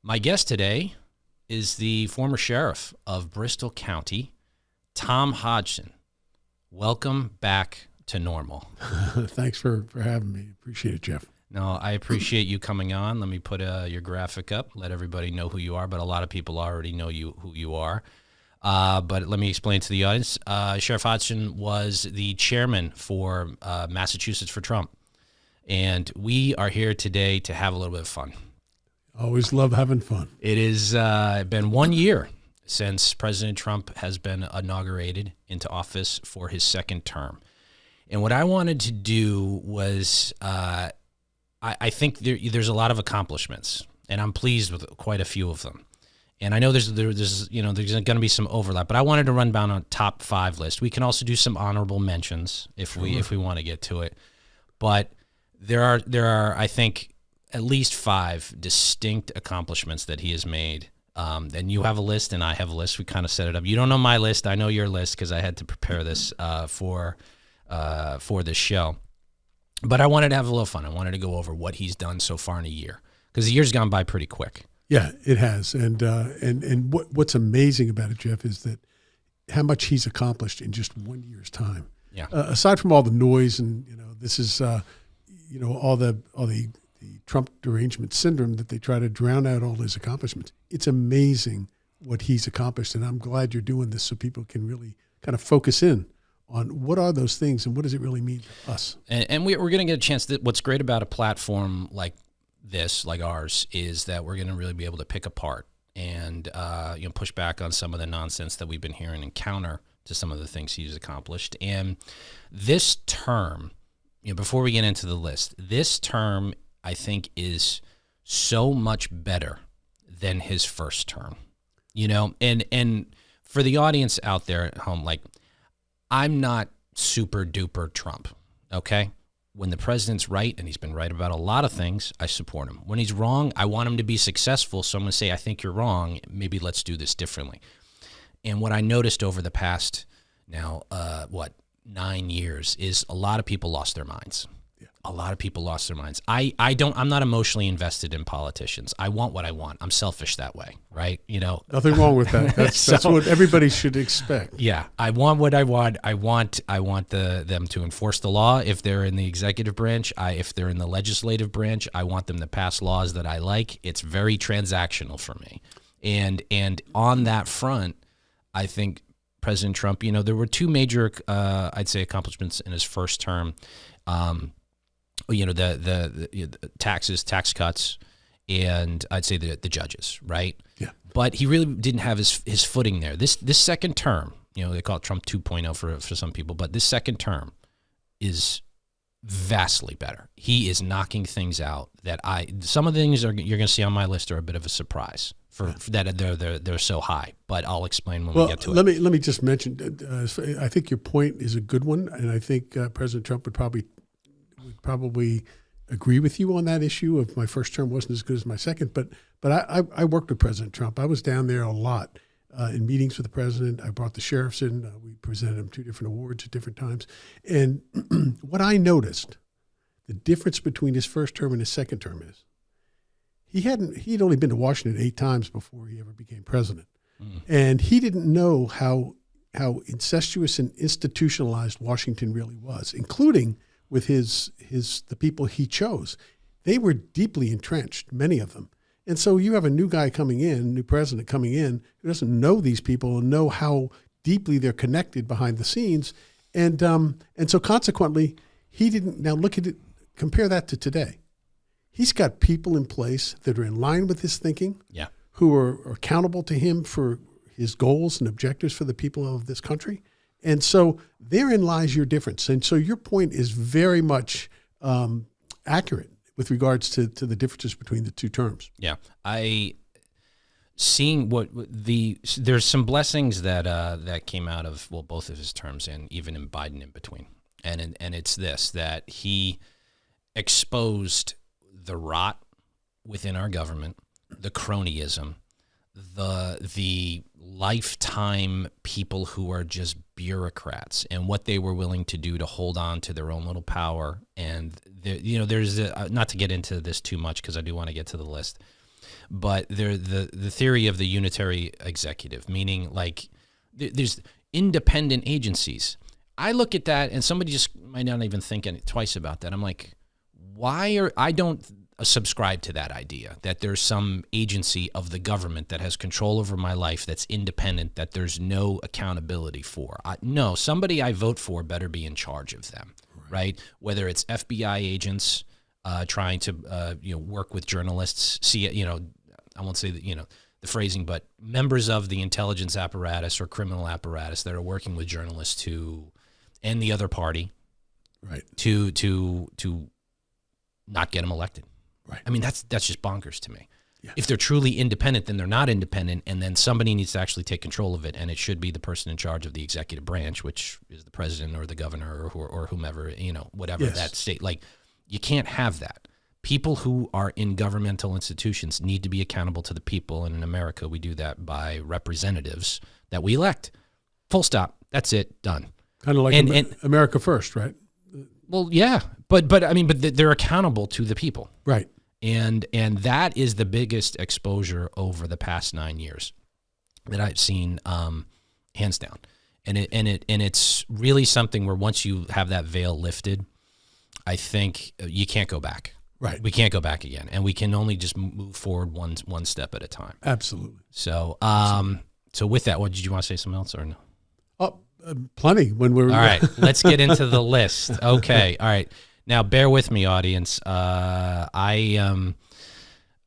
My guest today is the former sheriff of Bristol County, Tom Hodgson. Welcome back to normal. Thanks for having me. Appreciate it, Jeff. No, I appreciate you coming on. Let me put your graphic up, let everybody know who you are, but a lot of people already know who you are. But let me explain to the audience. Sheriff Hodgson was the chairman for Massachusetts for Trump. And we are here today to have a little bit of fun. Always love having fun. It has been 1 year since President Trump has been inaugurated into office for his second term. And what I wanted to do was, I think there's a lot of accomplishments, and I'm pleased with quite a few of them. And I know there's going to be some overlap, but I wanted to run down a top 5 list. We can also do some honorable mentions if we want to get to it. But there are I think at least 5 distinct accomplishments that he has made. And you have a list and I have a list. We kind of set it up. You don't know my list. I know your list because I had to prepare this for this show. But I wanted to have a little fun. I wanted to go over what he's done so far in a year because the year's gone by pretty quick. Yeah, it has. And what's amazing about it, Jeff, is that how much he's accomplished in just 1 year's time. Yeah. Aside from all the noise and this is all the Trump derangement syndrome that they try to drown out all his accomplishments. It's amazing what he's accomplished, and I'm glad you're doing this so people can really kind of focus in on what are those things and what does it really mean to us. And we're going to get a chance. What's great about a platform like this, like ours, is that we're going to really be able to pick apart and push back on some of the nonsense that we've been hearing and counter to some of the things he's accomplished. And this term, before we get into the list, this term I think is so much better than his first term, and for the audience out there at home, I'm not super duper Trump. Okay. When the president's right, and he's been right about a lot of things, I support him. When he's wrong, I want him to be successful. So I'm going to say, I think you're wrong. Maybe let's do this differently. And what I noticed over the past 9 years is a lot of people lost their minds. A lot of people lost their minds. I'm not emotionally invested in politicians. I want what I want. I'm selfish that way, right? Nothing wrong with that. That's what everybody should expect. Yeah, I want what I want. I want them to enforce the law if they're in the executive branch. If they're in the legislative branch, I want them to pass laws that I like. It's very transactional for me. And on that front, I think President Trump, there were 2 major, I'd say, accomplishments in his first term. The taxes, tax cuts, and I'd say the judges, right? Yeah. But he really didn't have his footing there. This second term, they call it Trump 2.0 for some people, but this second term is vastly better. He is knocking things out that some of the things you're going to see on my list are a bit of a surprise that they're so high. But I'll explain when we get to it. Let me just mention. I think your point is a good one, and I think President Trump would probably agree with you on that issue of my first term wasn't as good as my second. But I worked with President Trump. I was down there a lot in meetings with the president. I brought the sheriffs in. We presented him 2 different awards at different times. And what I noticed, the difference between his first term and his second term is he'd only been to Washington 8 times before he ever became president. And he didn't know how incestuous and institutionalized Washington really was, including with the people he chose. They were deeply entrenched, many of them. And so you have a new guy coming in, new president coming in, who doesn't know these people and know how deeply they're connected behind the scenes. And so consequently, he didn't. Now look at it, compare that to today. He's got people in place that are in line with his thinking, who are accountable to him for his goals and objectives for the people of this country. And so therein lies your difference. And so your point is very much accurate with regards to the differences between the 2 terms. Yeah. Seeing there's some blessings that came out of, both of his terms and even in Biden in between. And it's this, that he exposed the rot within our government, the cronyism, the lifetime people who are just bureaucrats and what they were willing to do to hold on to their own little power. And there's not to get into this too much because I do want to get to the list, but they're the theory of the unitary executive, meaning like there's independent agencies. I look at that, and somebody just might not even think twice about that. I'm like, I don't subscribe to that idea that there's some agency of the government that has control over my life that's independent, that there's no accountability for. No, somebody I vote for better be in charge of them, right? Whether it's FBI agents trying to work with journalists, I won't say that, the phrasing, but members of the intelligence apparatus or criminal apparatus that are working with journalists and the other party, right, to not get them elected. Right. I mean, that's just bonkers to me. Yeah. If they're truly independent, then they're not independent, and then somebody needs to actually take control of it, and it should be the person in charge of the executive branch, which is the president or the governor or whomever, whatever that state. Like, you can't have that. People who are in governmental institutions need to be accountable to the people, and in America, we do that by representatives that we elect. Full stop. That's it. Done. Kind of like America First, right? Well, yeah, but they're accountable to the people, right? And that is the biggest exposure over the past 9 years that I've seen, hands down. And it's really something where once you have that veil lifted, I think you can't go back. Right. We can't go back again, and we can only just move forward one step at a time. Absolutely. So, so with that, did you want to say something else or no? Oh, plenty. All right, let's get into the list. Okay. All right. Now, bear with me, audience. I'm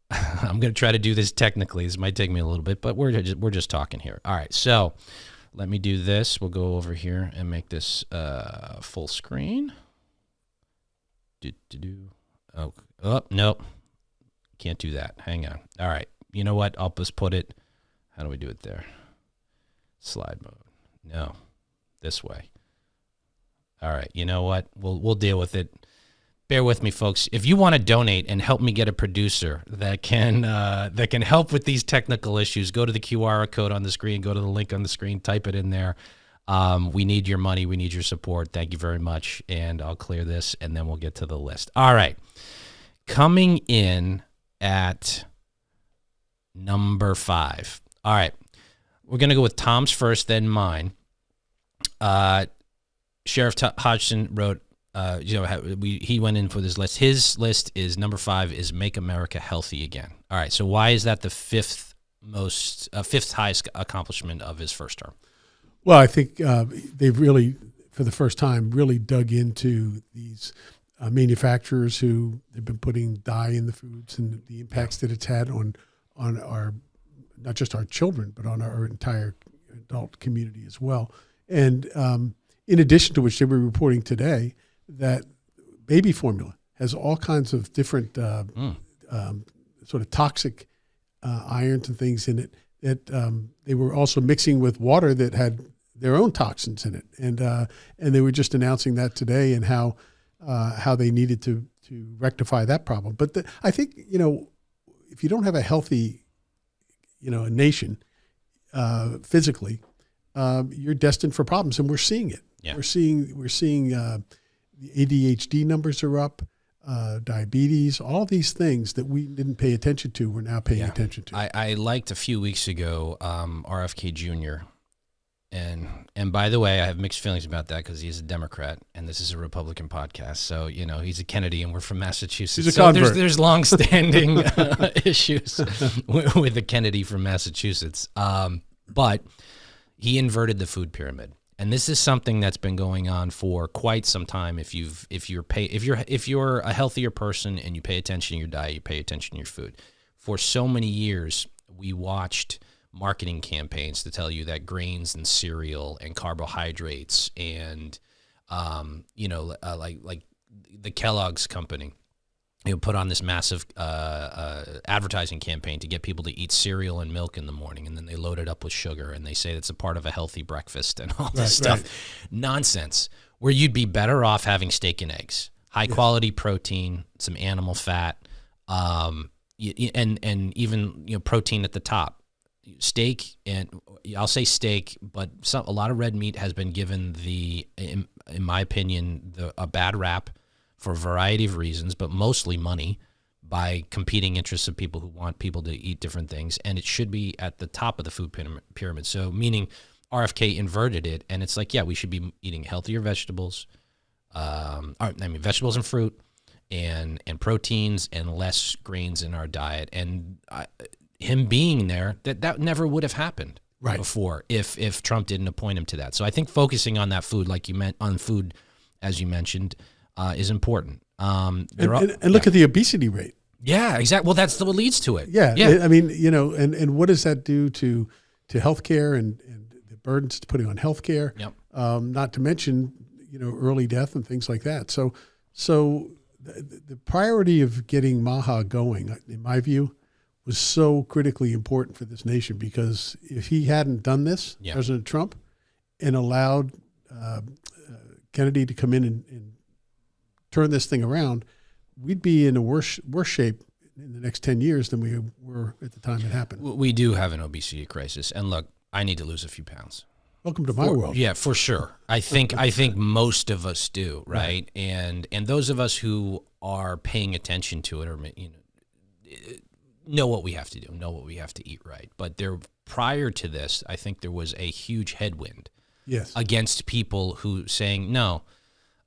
going to try to do this technically. This might take me a little bit, but we're just talking here. All right. So let me do this. We'll go over here and make this full screen. Oh, nope. Can't do that. Hang on. All right. You know what? I'll just put it. How do we do it there? Slide mode. No. This way. All right. You know what? We'll deal with it. Bear with me, folks. If you want to donate and help me get a producer that can help with these technical issues, go to the QR code on the screen, go to the link on the screen, type it in there. We need your money. We need your support. Thank you very much. And I'll clear this, and then we'll get to the list. All right. Coming in at number 5. All right. We're going to go with Tom's first, then mine. Sheriff Hodgson wrote, he went in for this list. His list is number 5 is Make America Healthy Again. All right. So why is that the fifth highest accomplishment of his first term? Well, I think they've really, for the first time, really dug into these manufacturers who have been putting dye in the foods and the impacts that it's had on our, not just our children, but on our entire adult community as well. And in addition to which, they were reporting today that baby formula has all kinds of different sort of toxic irons and things in it that they were also mixing with water that had their own toxins in it. And they were just announcing that today, and how they needed to rectify that problem. But I think, if you don't have a healthy, a nation physically, you're destined for problems, and we're seeing it. Yeah. We're seeing the ADHD numbers are up, diabetes, all these things that we didn't pay attention to, we're now paying attention to. I liked a few weeks ago RFK Jr. And by the way, I have mixed feelings about that because he's a Democrat and this is a Republican podcast. So, he's a Kennedy and we're from Massachusetts. He's a convert. There's long-standing issues with the Kennedy from Massachusetts. But he inverted the food pyramid. And this is something that's been going on for quite some time. If you're a healthier person and you pay attention to your diet, you pay attention to your food. For so many years, we watched marketing campaigns to tell you that grains and cereal and carbohydrates and like the Kellogg's company, put on this massive advertising campaign to get people to eat cereal and milk in the morning, and then they load it up with sugar, and they say it's a part of a healthy breakfast and all this stuff. Right. Nonsense, where you'd be better off having steak and eggs, high-quality protein, some animal fat, and even protein at the top. Steak, and I'll say steak, but a lot of red meat has been given in my opinion, a bad rap for a variety of reasons, but mostly money by competing interests of people who want people to eat different things, and it should be at the top of the food pyramid. So meaning RFK inverted it, and it's like, yeah, we should be eating healthier vegetables, vegetables and fruit, and proteins, and less grains in our diet. And him being there, that never would have happened before if Trump didn't appoint him to that. So I think focusing on that food, like you meant on food, as you mentioned, is important. And look at the obesity rate. Yeah, exactly. Well, that's what leads to it. Yeah. I mean, and what does that do to healthcare and the burdens it's putting on healthcare? Yep. Not to mention, early death and things like that. So the priority of getting MAHA going, in my view, was so critically important for this nation, because if he hadn't done this, President Trump, and allowed Kennedy to come in and turn this thing around, we'd be in a worse shape in the next 10 years than we were at the time it happened. We do have an obesity crisis. And look, I need to lose a few pounds. Welcome to my world. Yeah, for sure. I think most of us do, right? And those of us who are paying attention to it, or know what we have to do, know what we have to eat right. But prior to this, I think there was a huge headwind against people who saying, no,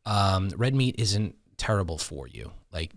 red meat isn't terrible for you. Like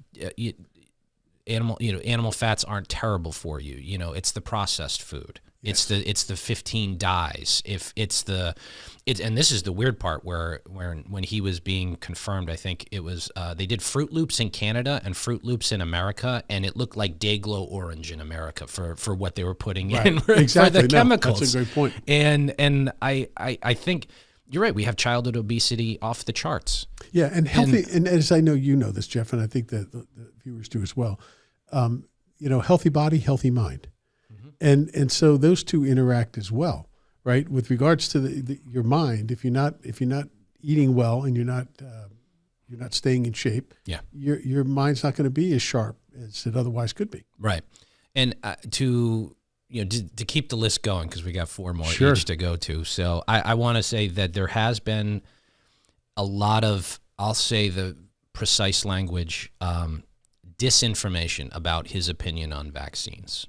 animal fats aren't terrible for you. It's the processed food. Yes. It's the 15 dyes. And this is the weird part where when he was being confirmed, I think it was they did Fruit Loops in Canada and Fruit Loops in America, and it looked like Day-Glo orange in America for what they were putting in for the chemicals. That's a great point. And I think you're right. We have childhood obesity off the charts. Yeah, and healthy. And as I know you know this, Jeff, and I think that the viewers do as well. Healthy body, healthy mind. And so those two interact as well, right? With regards to your mind, if you're not eating well and you're not staying in shape, your mind's not going to be as sharp as it otherwise could be. Right. And to keep the list going, because we got 4 more each to go to. So I want to say that there has been a lot of, I'll say the precise language, disinformation about his opinion on vaccines.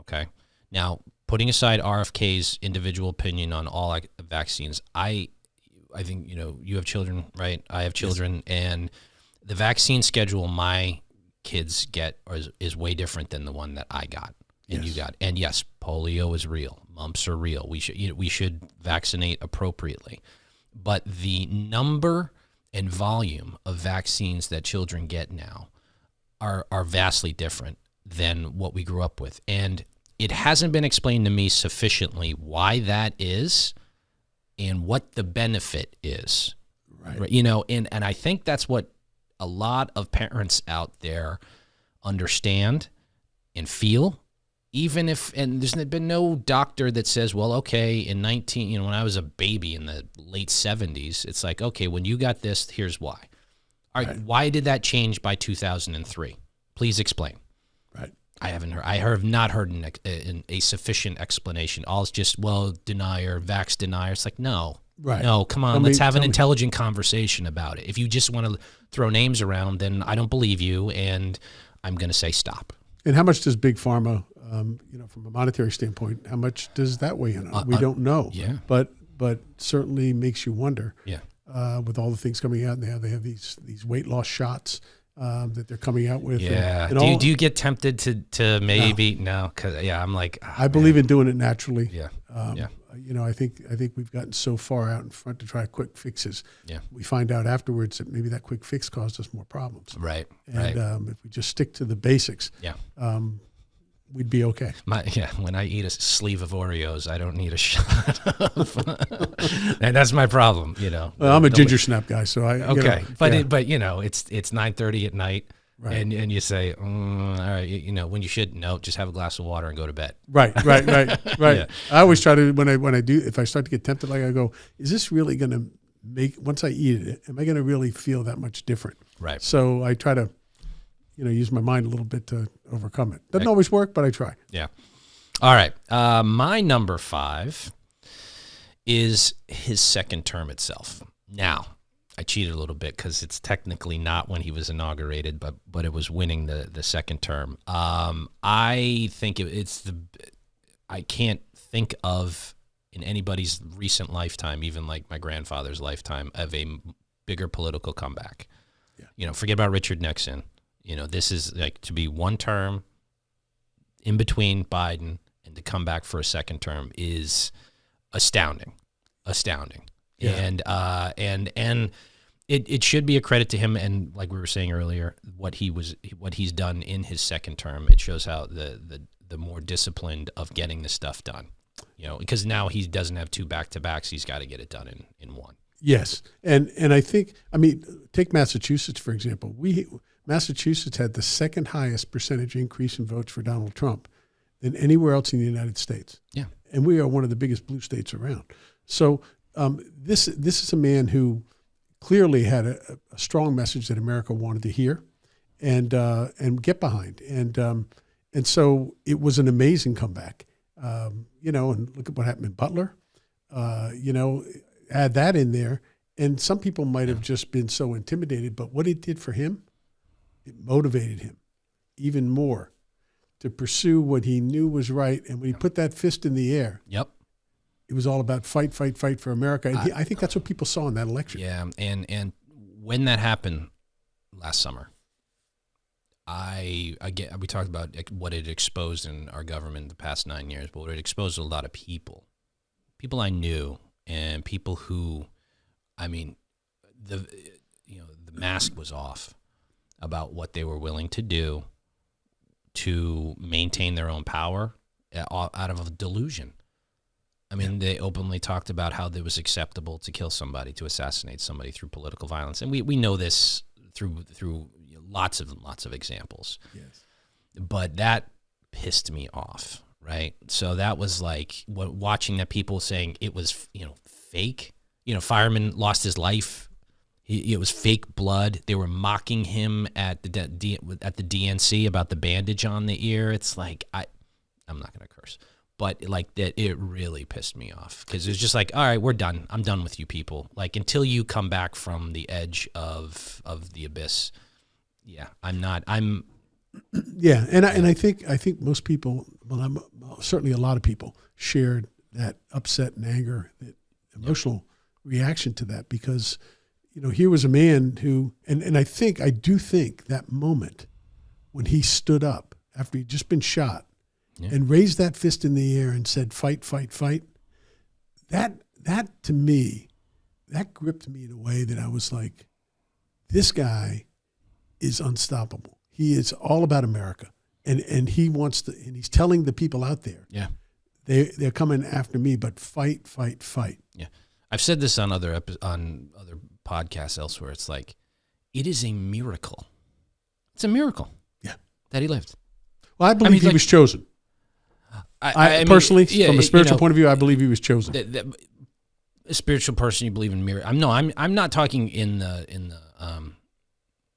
Okay. Now, putting aside RFK's individual opinion on all vaccines, I think, you have children, right? I have children, and the vaccine schedule my kids get is way different than the one that I got and you got. And yes, polio is real. Mumps are real. We should vaccinate appropriately. But the number and volume of vaccines that children get now are vastly different than what we grew up with. And it hasn't been explained to me sufficiently why that is and what the benefit is. Right. And I think that's what a lot of parents out there understand and feel, even if, and there's been no doctor that says, well, okay, when I was a baby in the late 70s, it's like, okay, when you got this, here's why. All right. Why did that change by 2003? Please explain. Right. I have not heard a sufficient explanation. All it's just, denier, vax denier. It's like, no, come on, let's have an intelligent conversation about it. If you just want to throw names around, then I don't believe you, and I'm going to say stop. And how much does Big Pharma, from a monetary standpoint, how much does that weigh in on? We don't know. Yeah. But certainly makes you wonder. Yeah. With all the things coming out, and they have these weight loss shots. That they're coming out with. Yeah. Do you get tempted to maybe? No, because I'm like, I believe in doing it naturally. Yeah. I think we've gotten so far out in front to try quick fixes. Yeah. We find out afterwards that maybe that quick fix caused us more problems. Right. And if we just stick to the basics, we'd be okay. When I eat a sleeve of Oreos, I don't need a shot. And that's my problem, Well, I'm a ginger snap guy, so I okay. It's 9:30 at night, right. and you say, all right, when you should just have a glass of water and go to bed. Right. Yeah. I always try to if I start to get tempted, I go, is this really going to once I eat it, am I going to really feel that much different? Right. So I try to use my mind a little bit to overcome it. Doesn't always work, but I try. Yeah. All right. My number 5 is his second term itself. Now, I cheated a little bit because it's technically not when he was inaugurated, but it was winning the second term. I think I can't think of in anybody's recent lifetime, even like my grandfather's lifetime, of a bigger political comeback. Yeah. Forget about Richard Nixon. This is like to be one term in between Biden and to come back for a second term is astounding. Yeah. And it should be a credit to him. And like we were saying earlier, what he's done in his second term, it shows how the more disciplined of getting the stuff done, because now he doesn't have two back-to-backs. He's got to get it done in one. Yes. And I think, take Massachusetts, for example. Massachusetts had the second highest percentage increase in votes for Donald Trump than anywhere else in the United States. Yeah. And we are one of the biggest blue states around. So this is a man who clearly had a strong message that America wanted to hear and get behind. And so it was an amazing comeback. And look at what happened in Butler. Add that in there. And some people might have just been so intimidated, but what it did for him, it motivated him even more to pursue what he knew was right. And when he put that fist in the air, yep, it was all about fight for America. And I think that's what people saw in that election. Yeah, and when that happened last summer, we talked about what it exposed in our government in the past 9 years, but it exposed a lot of people I knew, and people who, the mask was off about what they were willing to do to maintain their own power out of a delusion. They openly talked about how it was acceptable to kill somebody, to assassinate somebody through political violence. And we know this through lots of examples. Yes. But that pissed me off, right? So that was like watching that people saying it was, fake. Fireman lost his life. It was fake blood. They were mocking him at the DNC about the bandage on the ear. It's like, I'm not going to curse. But like that, it really pissed me off because it was just like, all right, we're done. I'm done with you people. Like until you come back from the edge of the abyss. Yeah, Yeah, and I think most people, certainly a lot of people shared that upset and anger, that emotional reaction to that because, here was a man who, and I do think that moment when he stood up after he'd just been shot. Yeah. And raised that fist in the air and said, fight, fight, fight. That to me, that gripped me in a way that I was like, this guy is unstoppable. He is all about America. And he wants to, and he's telling the people out there, yeah, they're coming after me, but fight, fight, fight. Yeah. I've said this on other podcasts elsewhere. It's like, it is a miracle. It's a miracle. Yeah. That he lived. Well, I believe he was chosen. I personally, yeah, from a spiritual point of view, I believe he was chosen. A spiritual person, you believe in miracle. I'm not talking in the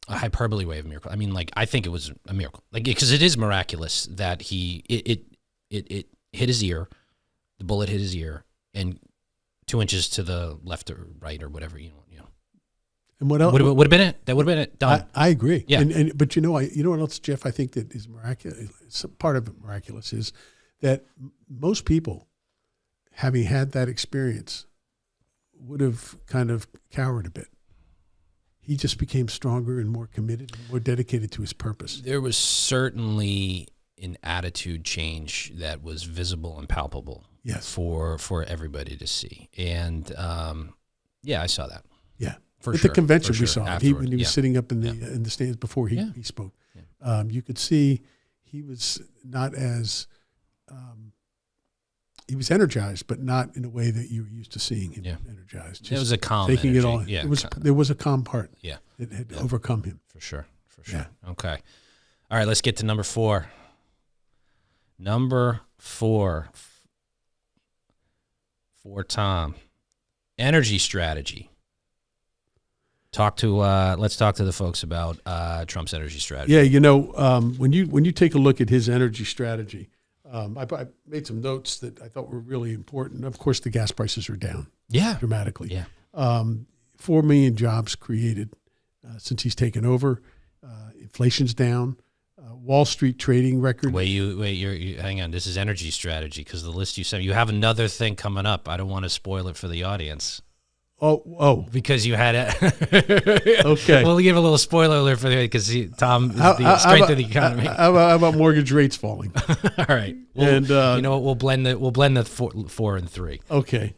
a hyperbole way of miracle. I think it was a miracle, because it is miraculous that it hit his ear, the bullet hit his ear, and 2 inches to the left or right or whatever And what else would have been it? That would have been it. Done. I agree. Yeah. But you know what else, Jeff? I think that is miraculous. Part of it miraculous is that most people, having had that experience, would have kind of cowered a bit. He just became stronger and more committed and more dedicated to his purpose. There was certainly an attitude change that was visible and palpable. Yes. For everybody to see. And I saw that. Yeah. For At sure. the convention For we sure. saw it. When he was sitting up in the stands before he spoke. Yeah. You could see he was not as he was energized, but not in a way that you were used to seeing him energized. Just it was a calm taking energy. it all. Yeah. There was a calm part. Yeah. That had overcome him. For sure. Yeah. Okay. All right, let's get to number 4. Number 4 for Tom. Energy strategy. Let's talk to the folks about Trump's energy strategy. Yeah, when you take a look at his energy strategy, I made some notes that I thought were really important. Of course, the gas prices are down. Yeah. Dramatically. Yeah. 4 million jobs created since he's taken over. Inflation's down. Wall Street trading record. Wait, hang on. This is energy strategy, because the list you sent, you have another thing coming up. I don't want to spoil it for the audience. Oh, because you had it. Okay. We'll give a little spoiler alert for the, because Tom is the strength of the economy. How about mortgage rates falling? All right. And you know what? We'll blend the 4 and 3. Okay.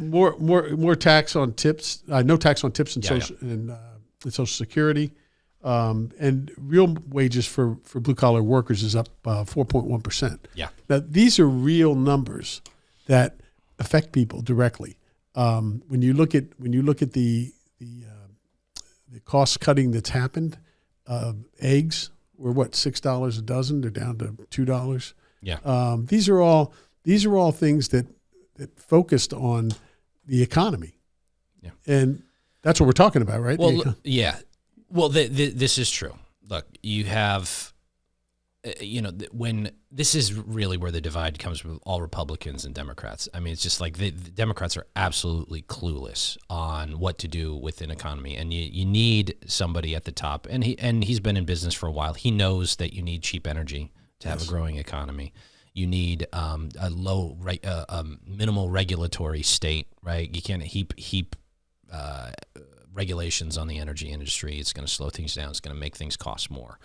More tax on tips. No tax on tips and Social Security. And real wages for blue collar workers is up 4.1%. Yeah. Now these are real numbers that affect people directly. When you look at the cost cutting that's happened, eggs were $6 a dozen. They're down to $2. Yeah. These are all things that focused on the economy. Yeah. And that's what we're talking about, right? Well, yeah. Well, this is true. Look, you have, when this is really where the divide comes with all Republicans and Democrats. I mean, it's just like the Democrats are absolutely clueless on what to do with an economy, and you need somebody at the top. And he's been in business for a while. He knows that you need cheap energy to have a growing economy. You need a minimal regulatory state, right? You can't heap regulations on the energy industry. It's going to slow things down. It's going to make things cost more.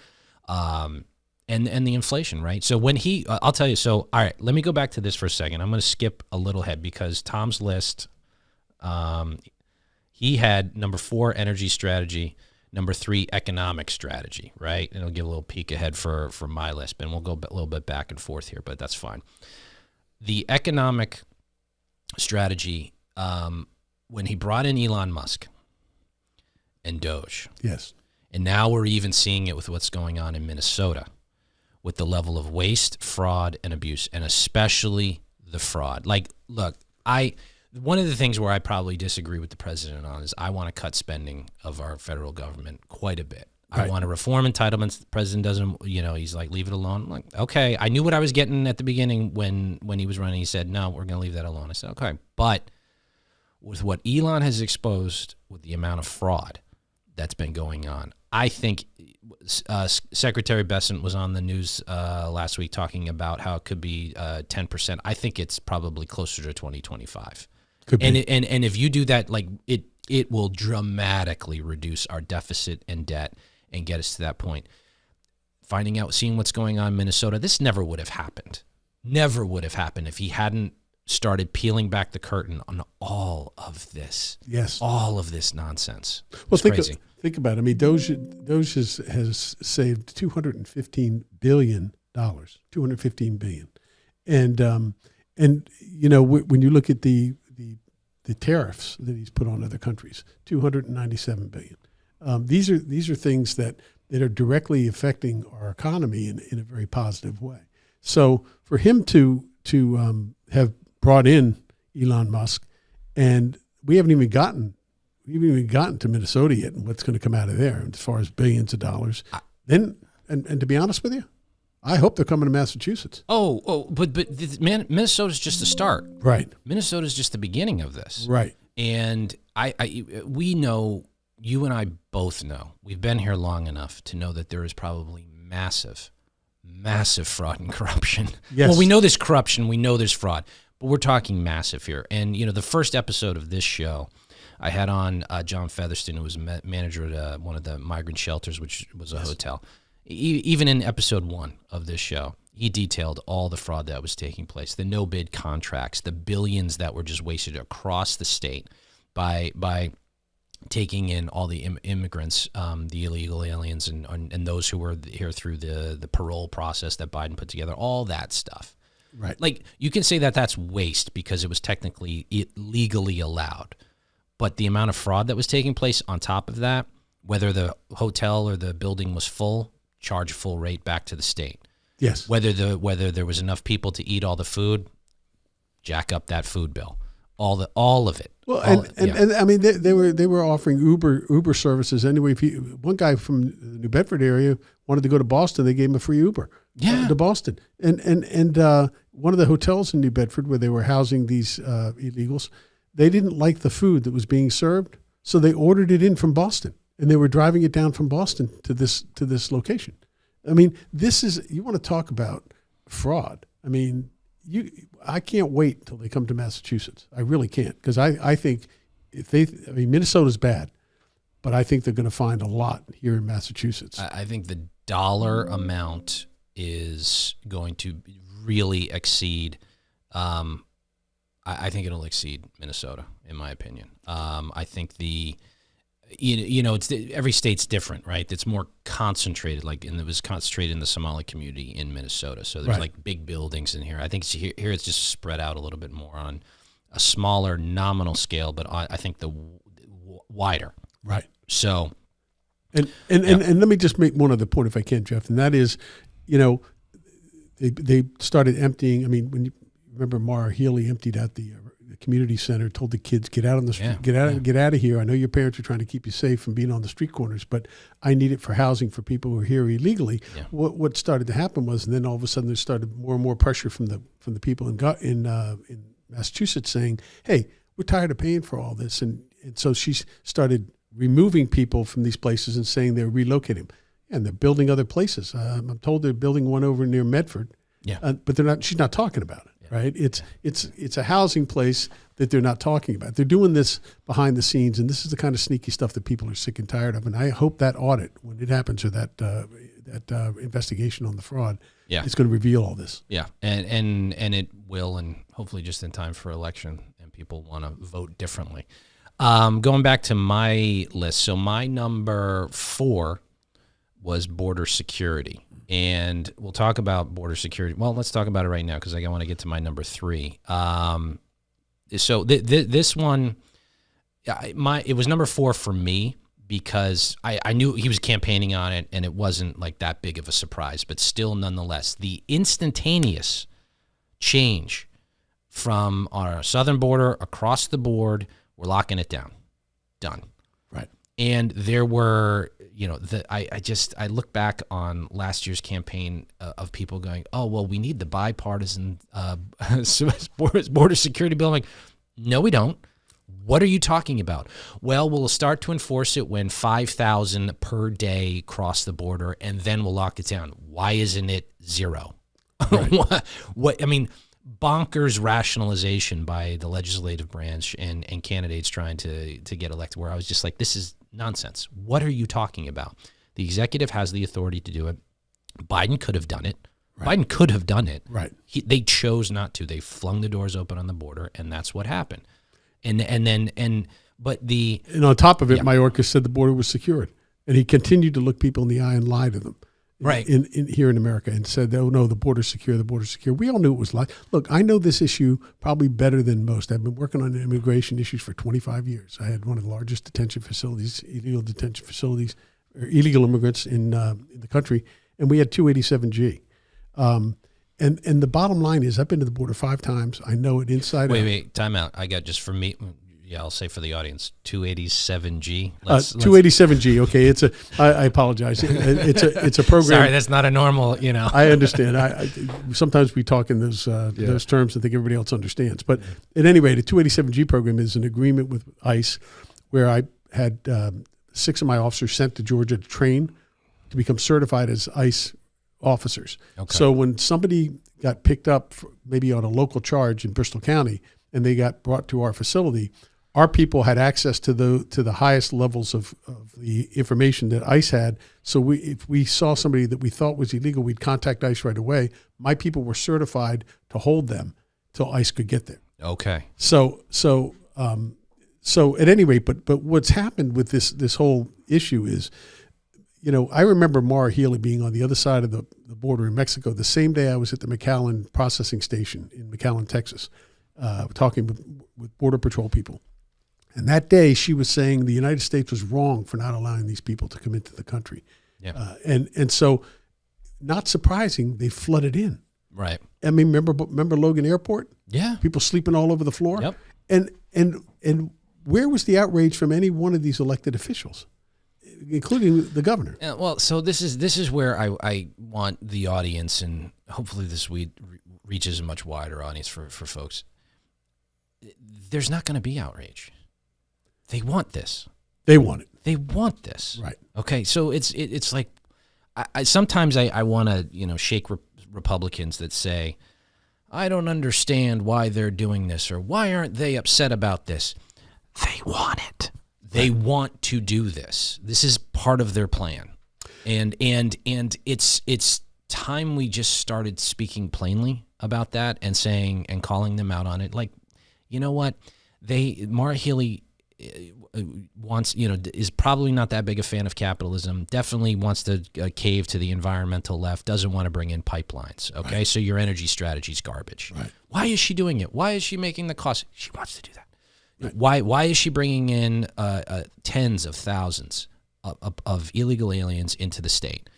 And the inflation, right? So when I'll tell you, all right, let me go back to this for a second. I'm going to skip a little ahead because Tom's list, he had number 4, energy strategy, number 3, economic strategy, right? And I'll give a little peek ahead for my list, and we'll go a little bit back and forth here, but that's fine. The economic strategy, when he brought in Elon Musk and D.O.G.E. Yes. And now we're even seeing it with what's going on in Minnesota with the level of waste, fraud, and abuse, and especially the fraud. Like, look, one of the things where I probably disagree with the president on is I want to cut spending of our federal government quite a bit. Right. I want to reform entitlements. The president doesn't, he's like, leave it alone. I'm like, okay, I knew what I was getting at the beginning when he was running. He said, no, we're going to leave that alone. I said, okay. But with what Elon has exposed, with the amount of fraud that's been going on, I think Secretary Bessent was on the news last week talking about how it could be 10%. I think it's probably closer to 2025. Could be. And if you do that, like it will dramatically reduce our deficit and debt and get us to that point. Seeing what's going on in Minnesota, this never would have happened. Never would have happened if he hadn't started peeling back the curtain on all of this. Yes. All of this nonsense. Well, think about it. I mean, D.O.G.E has saved $215 billion. $215 billion. And when you look at the tariffs that he's put on other countries, $297 billion. These are things that are directly affecting our economy in a very positive way. So for him to have brought in Elon Musk, and we haven't even gotten to Minnesota yet and what's going to come out of there as far as billions of dollars. Then, and to be honest with you, I hope they're coming to Massachusetts. But Minnesota's just the start. Right. Minnesota's just the beginning of this. Right. And we know, you and I both know, we've been here long enough to know that there is probably massive fraud and corruption. Yes. Well, we know there's corruption, we know there's fraud, but we're talking massive here. And, the first episode of this show, I had on John Featherston, who was manager at one of the migrant shelters, which was a hotel. Even in episode 1 of this show, he detailed all the fraud that was taking place, the no-bid contracts, the billions that were just wasted across the state by taking in all the immigrants, the illegal aliens, and those who were here through the parole process that Biden put together, all that stuff. Right. Like, you can say that that's waste because it was technically legally allowed. But the amount of fraud that was taking place on top of that, whether the hotel or the building was full, charge full rate back to the state. Yes. Whether there was enough people to eat all the food, jack up that food bill. All of it. Well, and I mean they were offering Uber services anyway. One guy from the New Bedford area wanted to go to Boston, they gave him a free Uber. To Boston. And one of the hotels in New Bedford where they were housing these illegals, they didn't like the food that was being served, So they ordered it in from Boston, and they were driving it down from Boston to this location. I mean, you want to talk about fraud. I mean, I can't wait until they come to Massachusetts. I really can't, because I think Minnesota's bad, but I think they're going to find a lot here in Massachusetts. I think the dollar amount is going to really exceed. I think it'll exceed Minnesota, in my opinion. I think every state's different, right? It's more concentrated, it was concentrated in the Somali community in Minnesota. So there's like big buildings in here. I think here it's just spread out a little bit more on a smaller nominal scale, but I think the wider. Right. So, and let me just make one other point, if I can, Jeff, and that is, they started emptying. I mean, when you remember, Mara Healy emptied out the community center, told the kids, get out on the street, get out of here. I know your parents are trying to keep you safe from being on the street corners, but I need it for housing for people who are here illegally. Yeah. What started to happen was, and then all of a sudden there started more and more pressure from the people in Massachusetts saying, hey, we're tired of paying for all this. And so she started removing people from these places and saying they're relocating them. And they're building other places. I'm told they're building one over near Medford. Yeah. But they're not. She's not talking about it. Yeah. Right. It's a housing place that they're not talking about. They're doing this behind the scenes, and this is the kind of sneaky stuff that people are sick and tired of. And I hope that audit, when it happens, or that investigation on the fraud, is going to reveal all this. Yeah, and it will, and hopefully just in time for election, and people want to vote differently. Going back to my list, so my number 4 was border security. And we'll talk about border security. Well, let's talk about it right now, because I want to get to my number 3. So this one, it was number 4 for me, because I knew he was campaigning on it, and it wasn't like that big of a surprise. But still, nonetheless, the instantaneous change from our southern border across the board, we're locking it down. Done. Right. And there were, I look back on last year's campaign of people going, oh, well, we need the bipartisan border security bill. I'm like, no, we don't. What are you talking about? Well, we'll start to enforce it when 5,000 per day cross the border, and then we'll lock it down. Why isn't it 0? Right. What? I mean, bonkers rationalization by the legislative branch and candidates trying to get elected, where I was just like, this is nonsense. What are you talking about? The executive has the authority to do it. Biden could have done it. Right. Biden could have done it. Right. They chose not to. They flung the doors open on the border, and that's what happened. And on top of it, Mayorkas said the border was secured, and he continued to look people in the eye and lie to them. Right. Here in America, and said, oh, no, the border's secure, the border's secure. We all knew it was like, look, I know this issue probably better than most. I've been working on immigration issues for 25 years. I had one of the largest detention facilities, illegal detention facilities, or illegal immigrants in the country, and we had 287G. And the bottom line is, I've been to the border 5 times. I know it inside out. Wait, time out. I got just for me. Yeah, I'll say for the audience, 287G. 287G. Okay, I apologize. It's a program. Sorry, that's not a normal. I understand. I sometimes we talk in those terms and think everybody else understands. But at any rate, the 287G program is an agreement with ICE, where I had 6 of my officers sent to Georgia to train to become certified as ICE officers. Okay. So when somebody got picked up maybe on a local charge in Bristol County and they got brought to our facility, our people had access to the highest levels of the information that ICE had. So if we saw somebody that we thought was illegal, we'd contact ICE right away. My people were certified to hold them till ICE could get there. Okay. So at any rate, but what's happened with this whole issue is, I remember Mara Healy being on the other side of the border in Mexico the same day I was at the McAllen processing station in McAllen, Texas, talking with Border Patrol people. And that day she was saying the United States was wrong for not allowing these people to come into the country. Yeah. And so, not surprising, they flooded in. Right. I mean, remember Logan Airport? Yeah. People sleeping all over the floor. Yep. And where was the outrage from any one of these elected officials, including the governor? Yeah, well, so this is where I want the audience, and hopefully this reaches a much wider audience for folks. There's not going to be outrage. They want this. They want it. They want this. Right. Okay. So it's like, I sometimes I want to, shake Republicans that say, I don't understand why they're doing this, or why aren't they upset about this? They want it. They want to do this. This is part of their plan. And it's time we just started speaking plainly about that and saying and calling them out on it. Like, you know what? Maura Healey wants, is probably not that big a fan of capitalism, definitely wants to cave to the environmental left, doesn't want to bring in pipelines. Okay. Right. So your energy strategy is garbage. Right. Why is she doing it? Why is she making the cost? She wants to do that. Right. Why is she bringing in tens of thousands of illegal aliens into the state?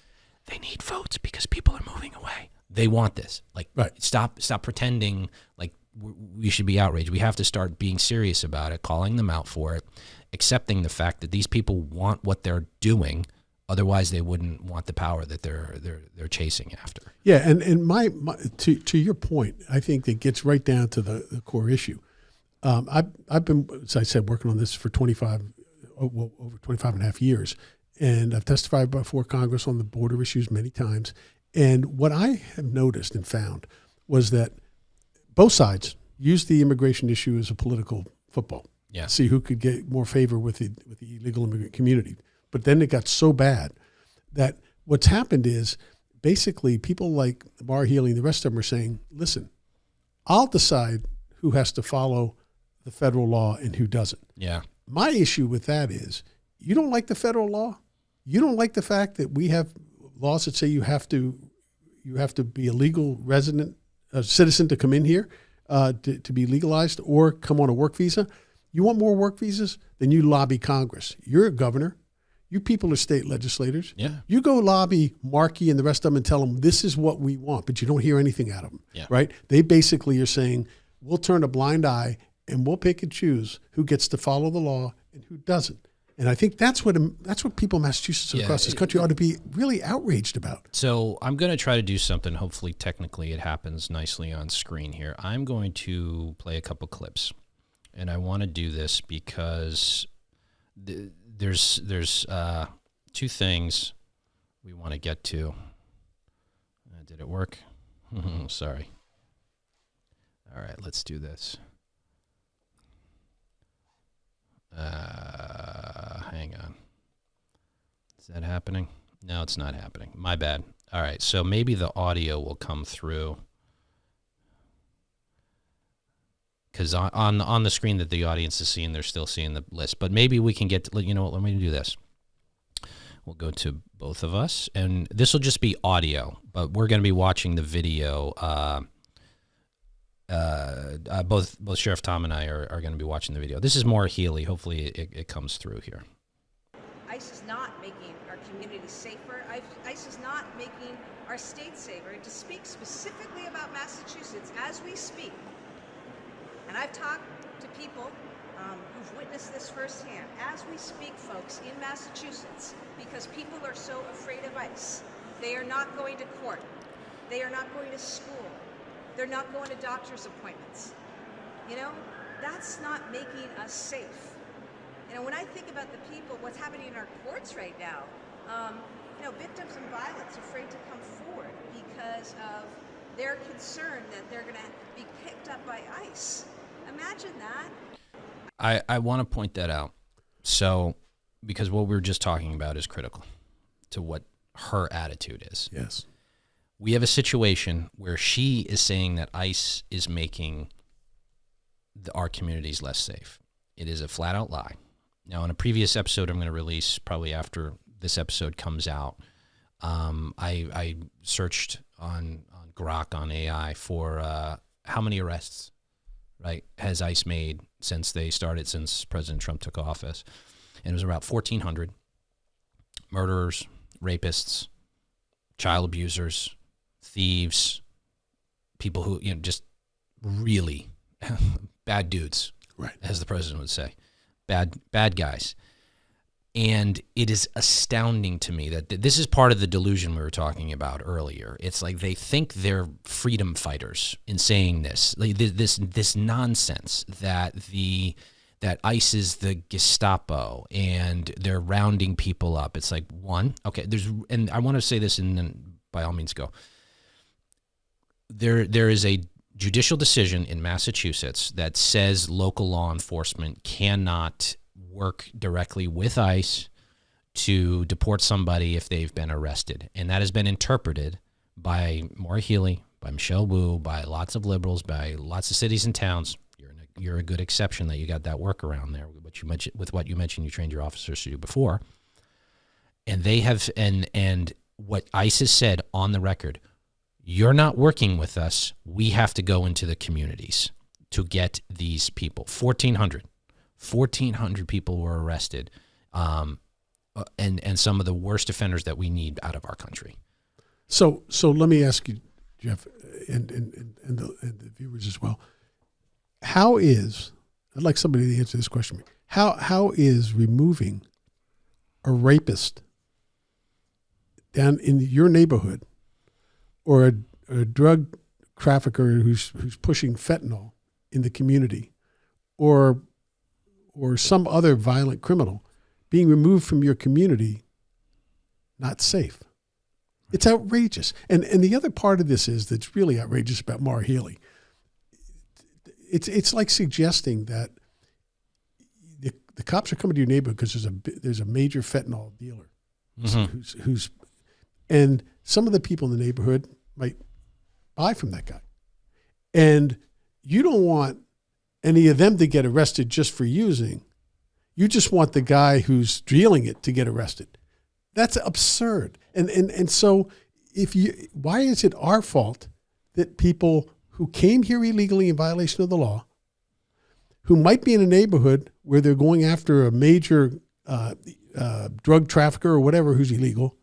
They need votes because people are moving away. They want this. Like, right. Stop pretending like we should be outraged. We have to start being serious about it, calling them out for it, accepting the fact that these people want what they're doing. Otherwise, they wouldn't want the power that they're chasing after. Yeah, and my to your point, I think that gets right down to the core issue. I've been, as I said, working on this for over 25 and a half years, and I've testified before Congress on the border issues many times. And what I have noticed and found was that both sides used the immigration issue as a political football. Yeah. See who could get more favor with the illegal immigrant community. But then it got so bad that what's happened is basically people like Maura Healey and the rest of them are saying, listen, I'll decide who has to follow the federal law and who doesn't. Yeah. My issue with that is you don't like the federal law. You don't like the fact that we have laws that say you have to be a legal resident, a citizen to come in here, to be legalized or come on a work visa. You want more work visas? Then you lobby Congress. You're a governor. You people are state legislators. Yeah. You go lobby Markey and the rest of them and tell them this is what we want, but you don't hear anything out of them, right? They basically are saying we'll turn a blind eye and we'll pick and choose who gets to follow the law and who doesn't. And I think that's what people in Massachusetts and across this country ought to be really outraged about. So I'm going to try to do something. Hopefully, technically, it happens nicely on screen here. I'm going to play a couple clips, and I want to do this because there's two things we want to get to. Did it work? Sorry. All right, let's do this. Hang on. Is that happening? No, it's not happening. My bad. All right, so maybe the audio will come through. Because on the screen that the audience is seeing, they're still seeing the list. But maybe we can get to, you know what, let me do this. We'll go to both of us, and this will just be audio, but we're going to be watching the video. Both Sheriff Tom and I are going to be watching the video. This is Maura Healey. Hopefully it comes through here. ICE is not making our community safer. ICE is not making our state safer. To speak specifically about Massachusetts as we speak, and I've talked to people who've witnessed this firsthand. As we speak, folks, in Massachusetts, because people are so afraid of ICE, they are not going to court. They are not going to school. They're not going to doctor's appointments. That's not making us safe. When I think about the people, what's happening in our courts right now, victims of violence afraid to come forward because of their concern that they're going to be picked up by ICE. Imagine that. I want to point that out. So, because what we were just talking about is critical to what her attitude is. Yes. We have a situation where she is saying that ICE is making our communities less safe. It is a flat-out lie. Now, in a previous episode I'm going to release probably after this episode comes out, I searched on Grok, on AI, for how many arrests, right, has ICE made since President Trump took office. And it was about 1,400 murderers, rapists, child abusers, thieves, people who, just really bad dudes, right, as the president would say, bad guys. And it is astounding to me that this is part of the delusion we were talking about earlier. It's like they think they're freedom fighters in saying this, like this nonsense that the that ICE is the Gestapo and they're rounding people up. It's like, one, okay, and I want to say this, and then by all means go. There is a judicial decision in Massachusetts that says local law enforcement cannot work directly with ICE to deport somebody if they've been arrested. And that has been interpreted by Maura Healey, by Michelle Wu, by lots of liberals, by lots of cities and towns. You're a good exception that you got that workaround there, with what you mentioned you trained your officers to do before. And they have, and what ICE has said on the record, you're not working with us. We have to go into the communities to get these people. 1,400 people were arrested, and some of the worst offenders that we need out of our country. So let me ask you, Jeff, and the viewers as well. I'd like somebody to answer this question. How is removing a rapist down in your neighborhood, or a drug trafficker who's pushing fentanyl in the community, or some other violent criminal being removed from your community, not safe? It's outrageous. And the other part of this is that's really outrageous about Maura Healey. It's like suggesting that the cops are coming to your neighborhood because there's a major fentanyl dealer who's and some of the people in the neighborhood might buy from that guy. And you don't want any of them to get arrested just for using. You just want the guy who's dealing it to get arrested. That's absurd. And so why is it our fault that people who came here illegally in violation of the law, who might be in a neighborhood where they're going after a major drug trafficker or whatever who's illegal,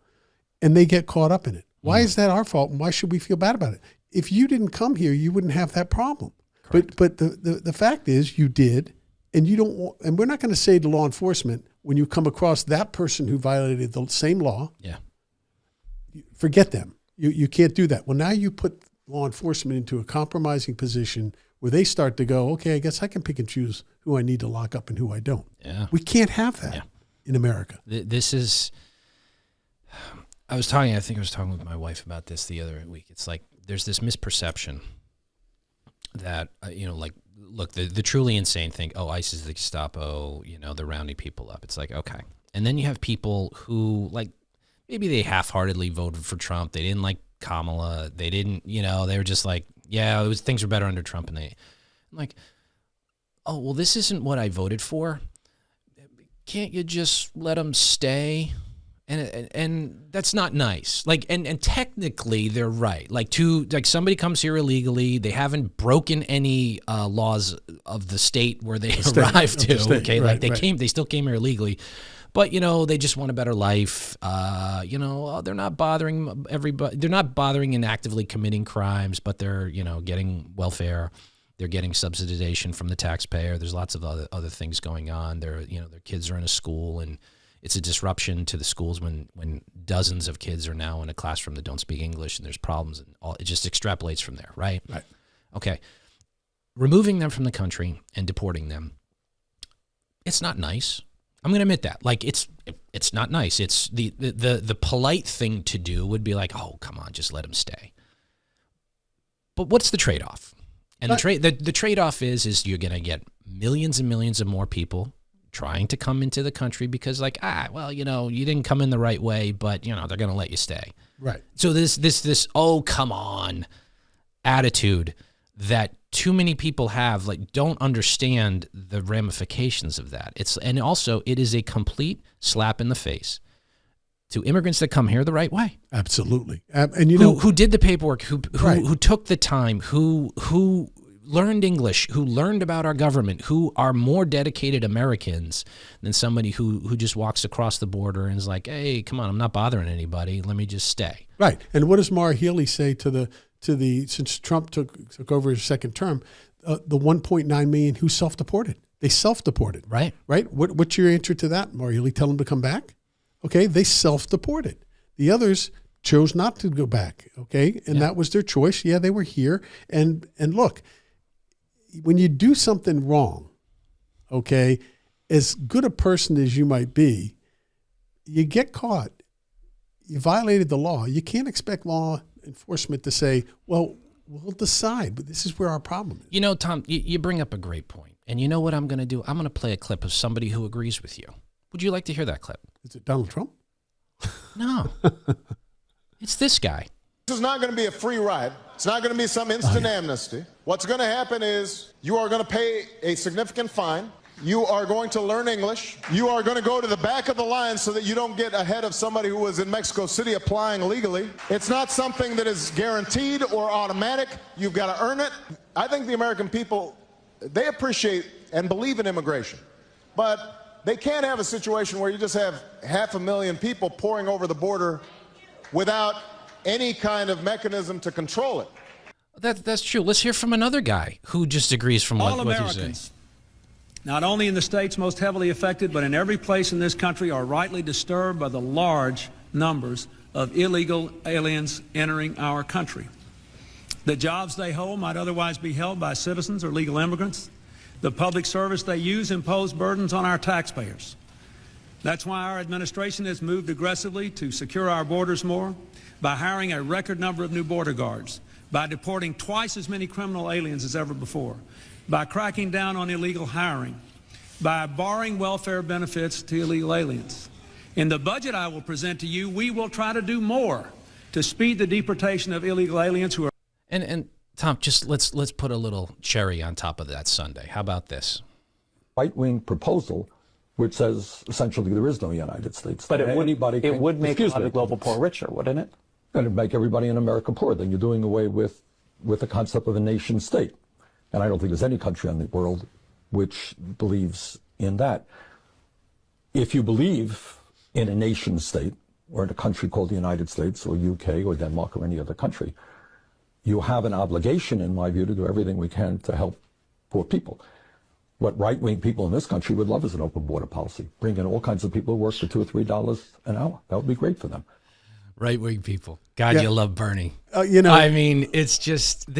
and they get caught up in it? Why is that our fault, and why should we feel bad about it? If you didn't come here, you wouldn't have that problem. Correct. But the fact is you did, and you don't want, and we're not going to say to law enforcement, when you come across that person who violated the same law, forget them. You can't do that. Well, now you put law enforcement into a compromising position where they start to go, okay, I guess I can pick and choose who I need to lock up and who I don't. Yeah. We can't have that in America. This is, I think I was talking with my wife about this the other week. It's like there's this misperception that, look, the truly insane thing, ICE is the Gestapo, they're rounding people up. It's like, okay. And then you have people who, like, maybe they half-heartedly voted for Trump. They didn't like Kamala. They didn't, they were just like, things were better under Trump. And I'm like, oh, well, this isn't what I voted for. Can't you just let them stay? And that's not nice. Like, and technically they're right. Like somebody comes here illegally. They haven't broken any laws of the state where they arrived to. Okay. Right, like they still came here illegally, but they just want a better life. They're not bothering everybody. They're not bothering and actively committing crimes, but they're, getting welfare. They're getting subsidization from the taxpayer. There's lots of other things going on. Their kids are in a school, and it's a disruption to the schools when dozens of kids are now in a classroom that don't speak English, and there's problems, and it just extrapolates from there, right? Right. Okay. Removing them from the country and deporting them, it's not nice. I'm going to admit that. Like, it's not nice. It's the polite thing to do would be like, oh, come on, just let them stay. But what's the trade-off? And the trade-off is you're going to get millions and millions of more people trying to come into the country because, like, you didn't come in the right way, but they're going to let you stay. Right. So this oh, come on attitude that too many people have, like, don't understand the ramifications of that. And also it is a complete slap in the face to immigrants that come here the right way. Absolutely. And who did the paperwork, who took the time, who learned English, who learned about our government, who are more dedicated Americans than somebody who just walks across the border and is like, hey, come on, I'm not bothering anybody. Let me just stay. Right. And what does Maura Healey say to the since Trump took over his second term, the 1.9 million who self-deported? They self-deported. Right. Right. What's your answer to that, Maura Healey? Tell them to come back? Okay. They self-deported. The others chose not to go back. Okay. And that was their choice. Yeah, they were here. And look, when you do something wrong, okay, as good a person as you might be, you get caught. You violated the law. You can't expect law enforcement to say, well, we'll decide, but this is where our problem is. You know, Tom, you bring up a great point. And you know what I'm going to do? I'm going to play a clip of somebody who agrees with you. Would you like to hear that clip? Is it Donald Trump? No. It's this guy. This is not going to be a free ride. It's not going to be some instant amnesty. What's going to happen is you are going to pay a significant fine. You are going to learn English. You are going to go to the back of the line so that you don't get ahead of somebody who was in Mexico City applying legally. It's not something that is guaranteed or automatic. You've got to earn it. I think the American people, they appreciate and believe in immigration. But they can't have a situation where you just have 500,000 people pouring over the border without any kind of mechanism to control it. That's true. Let's hear from another guy who just agrees from what you say. Not only in the states most heavily affected, but in every place in this country are rightly disturbed by the large numbers of illegal aliens entering our country. The jobs they hold might otherwise be held by citizens or legal immigrants. The public service they use impose burdens on our taxpayers. That's why our administration has moved aggressively to secure our borders more, by hiring a record number of new border guards, by deporting twice as many criminal aliens as ever before, by cracking down on illegal hiring, by barring welfare benefits to illegal aliens. In the budget I will present to you, we will try to do more to speed the deportation of illegal aliens who are... And Tom, just let's put a little cherry on top of that sundae. How about this? Right-wing proposal which says essentially there is no United States. But it would make a lot of global poor richer, wouldn't it? And it'd make everybody in America poor. Then you're doing away with the concept of a nation state. And I don't think there's any country in the world which believes in that. If you believe in a nation state, or in a country called the United States, or UK, or Denmark, or any other country, you have an obligation, in my view, to do everything we can to help poor people. What right-wing people in this country would love is an open border policy. Bring in all kinds of people who work for $2 or $3 an hour. That would be great for them. Right-wing people. God, yeah. You love Bernie. You know, I mean, it's just but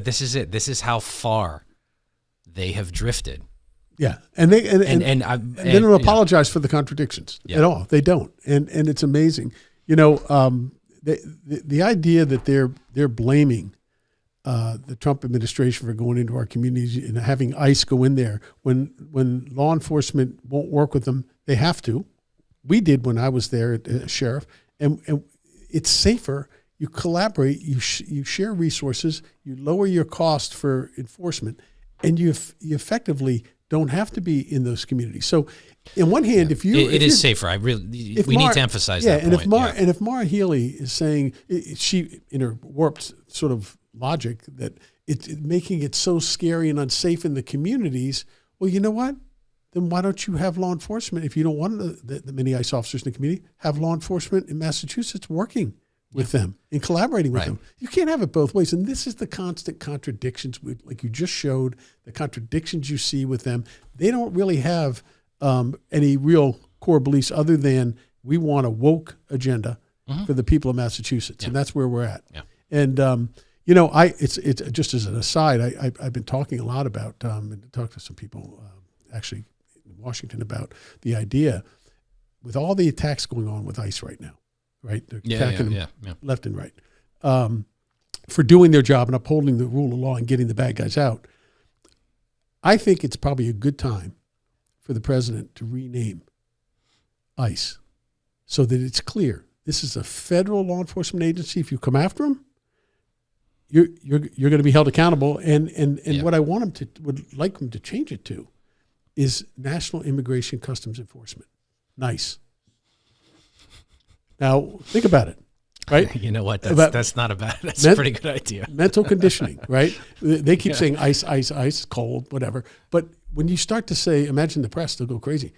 this is it. This is how far they have drifted. Yeah, and they don't apologize for the contradictions at all. They don't, and it's amazing. You know, the idea that they're blaming the Trump administration for going into our communities and having ICE go in there when law enforcement won't work with them, they have to. We did when I was there as sheriff, and it's safer. You collaborate, you share resources, you lower your cost for enforcement, and you effectively don't have to be in those communities. So, in one hand, if it is safer. We need to emphasize that point. And if Maura Healey is saying she, in her warped sort of logic, that it's making it so scary and unsafe in the communities, well, you know what? Then why don't you have law enforcement? If you don't want the many ICE officers in the community, have law enforcement in Massachusetts working with them and collaborating with them. You can't have it both ways. And this is the constant contradictions, like you just showed, the contradictions you see with them. They don't really have any real core beliefs other than we want a woke agenda for the people of Massachusetts. And that's where we're at. Yeah. And, you know, it's just as an aside, I've been talking a lot about, and talked to some people actually in Washington about the idea with all the attacks going on with ICE right now. Right, they're attacking them left and right for doing their job and upholding the rule of law and getting the bad guys out. I think it's probably a good time for the president to rename ICE so that it's clear this is a federal law enforcement agency. If you come after them, you're going to be held accountable. And what I want him would like him to change it to is National Immigration Customs Enforcement. Nice. Now, think about it, right? You know what? That's not a bad, that's a pretty good idea. Mental conditioning, right? They keep saying ice, ice, ice, cold, whatever. But when you start to say, imagine the press, they'll go crazy.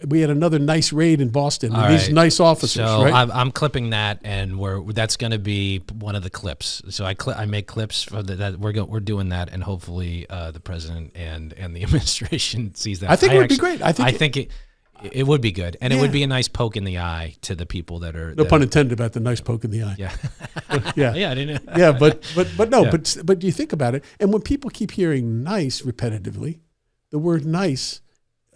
We had another nice raid in Boston with these nice officers, so right? I'm clipping that, and that's going to be one of the clips. So I make clips for that. We're doing that, and hopefully the president and the administration sees that. I think it would be great. I think it would be good, and it would be a nice poke in the eye to the people that are. No pun intended about the nice poke in the eye. Yeah, yeah, I didn't. Yeah, but you think about it, and when people keep hearing "nice" repetitively, the word "nice"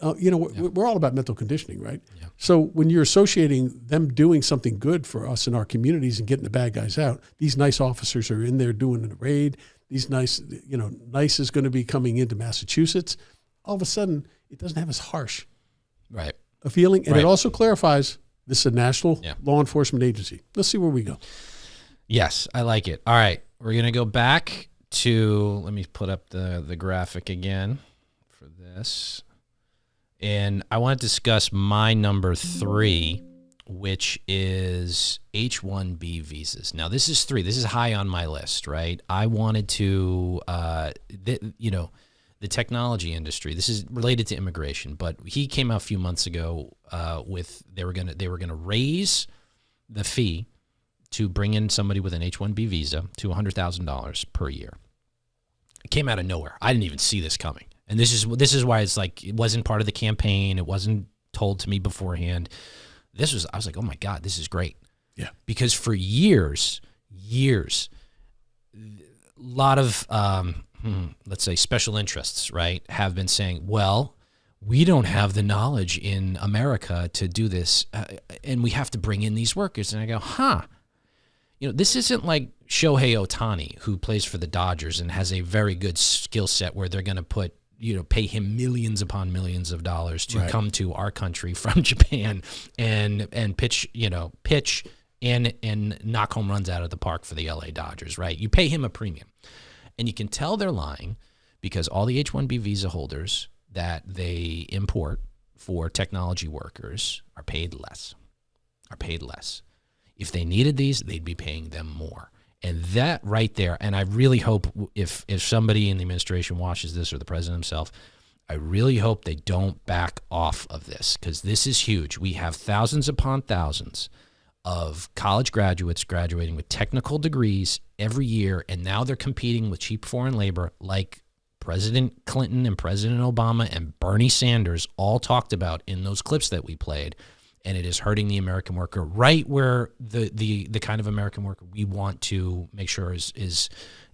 we're all about mental conditioning, right? Yeah. So when you're associating them doing something good for us in our communities and getting the bad guys out, these nice officers are in there doing a raid. These N.I.C.E is going to be coming into Massachusetts. All of a sudden, it doesn't have as harsh a feeling. And it also clarifies this is a national law enforcement agency. Let's see where we go. Yes, I like it. All right, we're going to go back to, let me put up the graphic again for this. And I want to discuss my number 3, which is H1B visas. Now, this is 3. This is high on my list, right? I wanted to, the technology industry. This is related to immigration, but he came out a few months ago with they were gonna raise the fee to bring in somebody with an H1B visa to $100,000 per year. It came out of nowhere. I didn't even see this coming. And this is why it's like it wasn't part of the campaign. It wasn't told to me beforehand. I was like, oh my God, this is great. Yeah. Because for years, a lot of let's say special interests, right, have been saying, well, we don't have the knowledge in America to do this, and we have to bring in these workers. And I go, this isn't like Shohei Ohtani, who plays for the Dodgers and has a very good skill set where they're going to pay him millions upon millions of dollars to come to our country from Japan and pitch and knock home runs out of the park for the LA Dodgers, right? You pay him a premium. And you can tell they're lying because all the H-1B visa holders that they import for technology workers are paid less. If they needed these, they'd be paying them more. And that right there, and I really hope if somebody in the administration watches this or the president himself, I really hope they don't back off of this because this is huge. We have thousands upon thousands of college graduates graduating with technical degrees every year, and now they're competing with cheap foreign labor like President Clinton and President Obama and Bernie Sanders all talked about in those clips that we played, and it is hurting the American worker right where the kind of American worker we want to make sure is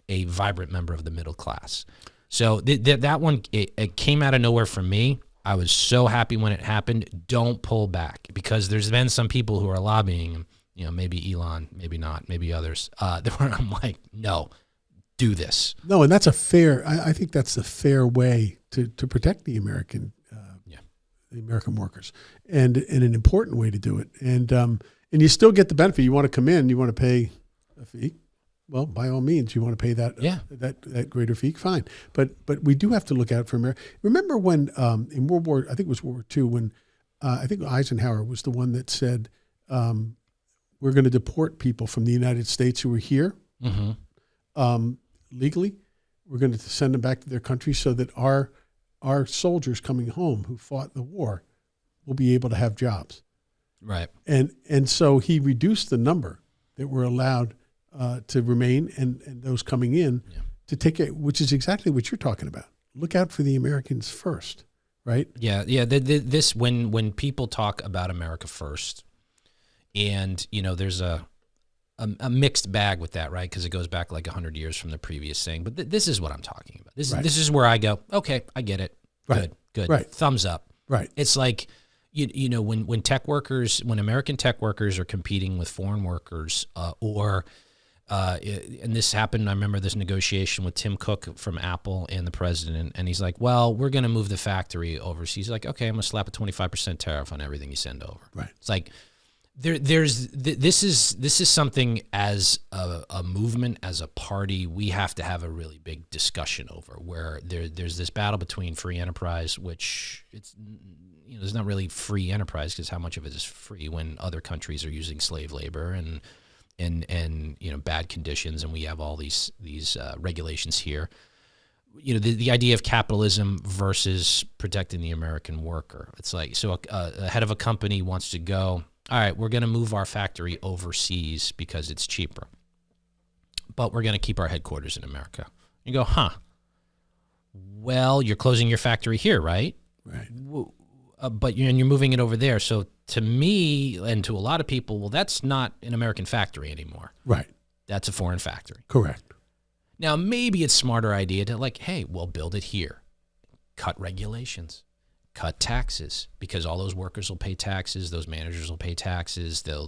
a vibrant member of the middle class. So that one, it came out of nowhere for me. I was so happy when it happened. Don't pull back because there's been some people who are lobbying, maybe Elon, maybe not, maybe others. Where I'm like, no, do this. No, and that's I think that's the fair way to protect the American workers, and an important way to do it. And you still get the benefit. You want to come in, you want to pay a fee. Well, by all means, you want to pay that that greater fee, fine. But we do have to look out for America. Remember when in World War II, when I think Eisenhower was the one that said we're going to deport people from the United States who are here legally. We're going to send them back to their country so that our soldiers coming home who fought the war will be able to have jobs. Right. And so he reduced the number that were allowed to remain and those coming in to take it, which is exactly what you're talking about. Look out for the Americans first, right? Yeah. This when people talk about America first, and there's a mixed bag with that, right? Because it goes back like 100 years from the previous thing. But this is what I'm talking about. This is where I go, okay, I get it. Good. Right. Thumbs up. Right. It's like when tech workers, when American tech workers are competing with foreign workers, and this happened, I remember this negotiation with Tim Cook from Apple and the president, and he's like, well, we're going to move the factory overseas. He's like, okay, I'm going to slap a 25% tariff on everything you send over. Right. It's like, this is something as a movement, as a party, we have to have a really big discussion over, where there's this battle between free enterprise, which there's not really free enterprise because how much of it is free when other countries are using slave labor and bad conditions, and we have all these regulations here. The idea of capitalism versus protecting the American worker. It's like, so a head of a company wants to go, all right, we're going to move our factory overseas because it's cheaper, but we're going to keep our headquarters in America. You go, well, you're closing your factory here, right? Right. But you're moving it over there. So to me and to a lot of people, well, that's not an American factory anymore. Right. That's a foreign factory. Correct. Now, maybe it's a smarter idea to build it here. Cut regulations. cut taxes, because all those workers will pay taxes, those managers will pay taxes, the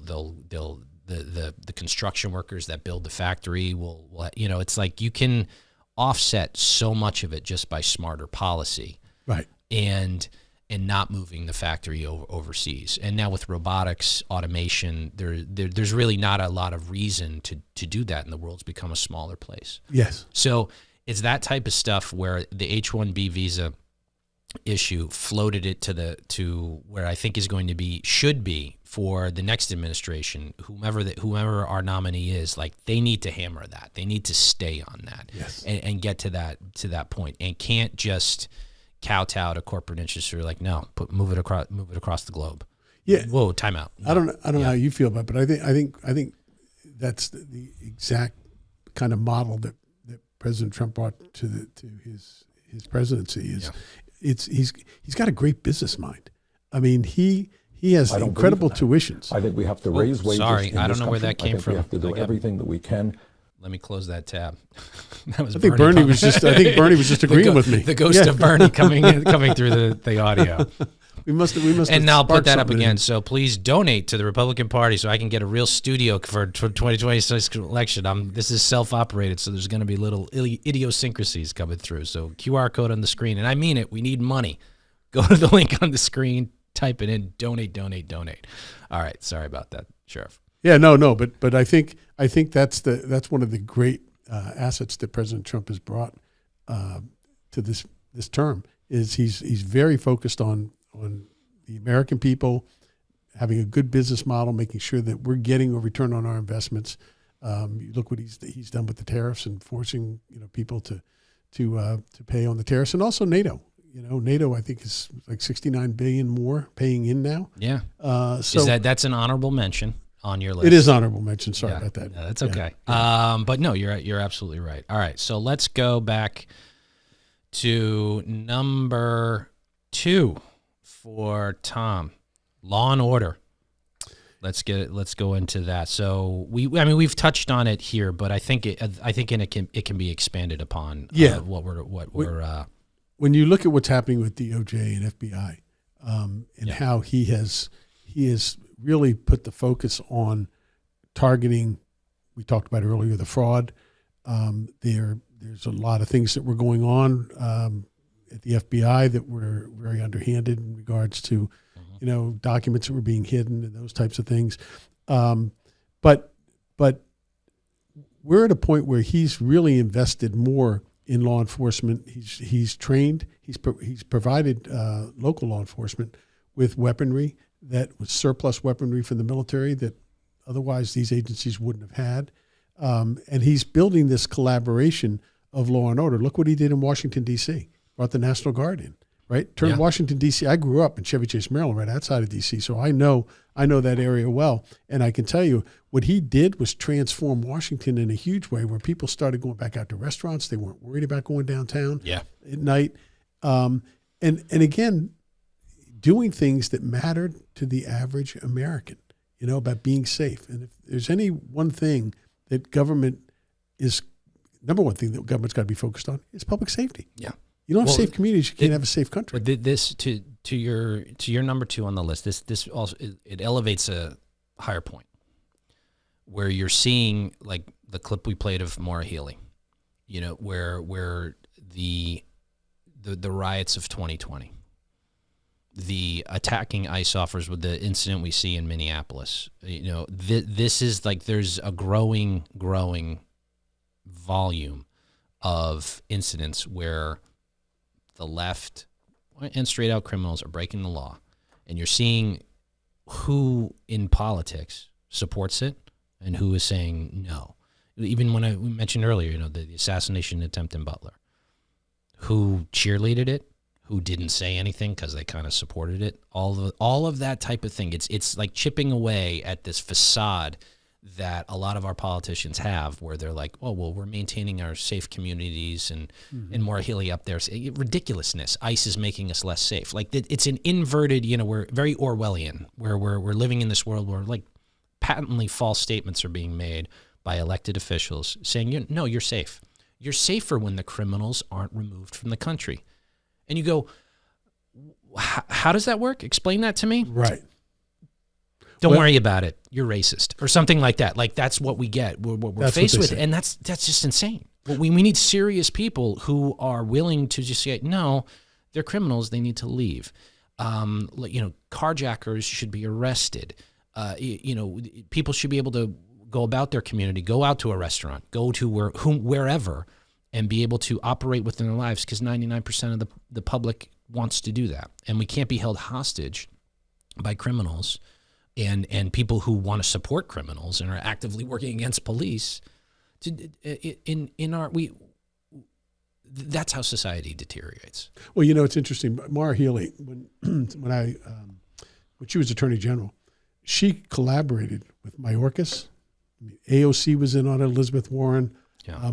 construction workers that build the factory will, you know, it's like you can offset so much of it just by smarter policy. Right. And not moving the factory overseas. And now with robotics, automation, there's really not a lot of reason to do that, and the world's become a smaller place. Yes. So it's that type of stuff where the H1B visa issue floated it to where I think should be for the next administration, whomever our nominee is, like they need to hammer that. They need to stay on that. Yes. And get to that point, and can't just kowtow to corporate interests who are like, no, move it across the globe. Yeah. Whoa, time out. I don't know how you feel about it, but I think that's the exact kind of model that President Trump brought to his presidency. He's got a great business mind. I mean, he has incredible tuitions. I think we have to raise wages. Sorry, I don't know where that came from. We have to do everything that we can. Let me close that tab. That was I think Bernie was just agreeing with me. The ghost of Bernie coming through the audio. We must. And now I'll put that up again. So please donate to the Republican Party so I can get a real studio for 2026 election. This is self-operated, so there's going to be little idiosyncrasies coming through. So QR code on the screen, and I mean it. We need money. Go to the link on the screen. Type it in. Donate. All right. Sorry about that, Sheriff. Yeah, no, but I think that's one of the great assets that President Trump has brought to this term. Is he's very focused on the American people having a good business model, making sure that we're getting a return on our investments. You look what he's done with the tariffs and forcing people to pay on the tariffs, and also NATO. NATO I think is like $69 billion more paying in now. Yeah. So that's an honorable mention on your list. It is honorable mention. Sorry about that. No, that's okay. Yeah. But no, you're absolutely right. All right, so let's go back to number 2 for Tom. Law and Order. Let's go into that. So we've touched on it here, but I think it can be expanded upon. Yeah. When you look at what's happening with D.O.G.E and FBI, and how he has really put the focus on targeting. We talked about earlier the fraud. There's a lot of things that were going on at the FBI that were very underhanded in regards to, documents that were being hidden and those types of things. But we're at a point where he's really invested more in law enforcement. He's trained. He's provided local law enforcement with weaponry that was surplus weaponry from the military that otherwise these agencies wouldn't have had. And he's building this collaboration of law and order. Look what he did in Washington, D.C. Brought the National Guard in, right? Turned Washington, D.C. I grew up in Chevy Chase, Maryland, right outside of D.C., so I know that area well. And I can tell you what he did was transform Washington in a huge way, where people started going back out to restaurants. They weren't worried about going downtown at night. And again, doing things that mattered to the average American, about being safe. And if there's any one thing that government is, number one thing that government's got to be focused on is public safety. Yeah. You don't have safe communities, you can't have a safe country. But this to your number 2 on the list, this also it elevates a higher point where you're seeing like the clip we played of Maura Healey, where the riots of 2020, the attacking ICE officers with the incident we see in Minneapolis, this is like there's a growing volume of incidents where the left and straight out criminals are breaking the law, and you're seeing who in politics supports it and who is saying no. Even when we mentioned earlier, the assassination attempt in Butler, who cheerleaded it, who didn't say anything because they kind of supported it, all of that type of thing. It's like chipping away at this facade that a lot of our politicians have, where they're like, oh, well, we're maintaining our safe communities and Maura Healey up there. Ridiculousness. ICE is making us less safe. Like it's an inverted, we're very Orwellian, where we're living in this world where like patently false statements are being made by elected officials saying, no, you're safe. You're safer when the criminals aren't removed from the country. And you go, how does that work? Explain that to me. Right. Don't worry about it. You're racist or something like that. Like that's what we get. We're faced with, and that's just insane. We need serious people who are willing to just say, no, they're criminals. They need to leave. Carjackers should be arrested. People should be able to go about their community, go out to a restaurant, go to wherever, and be able to operate within their lives because 99% of the public wants to do that. And we can't be held hostage by criminals and people who want to support criminals and are actively working against police. That's how society deteriorates. Well, it's interesting. Maura Healey, when she was Attorney General, she collaborated with Mayorkas. AOC was in on it, Elizabeth Warren,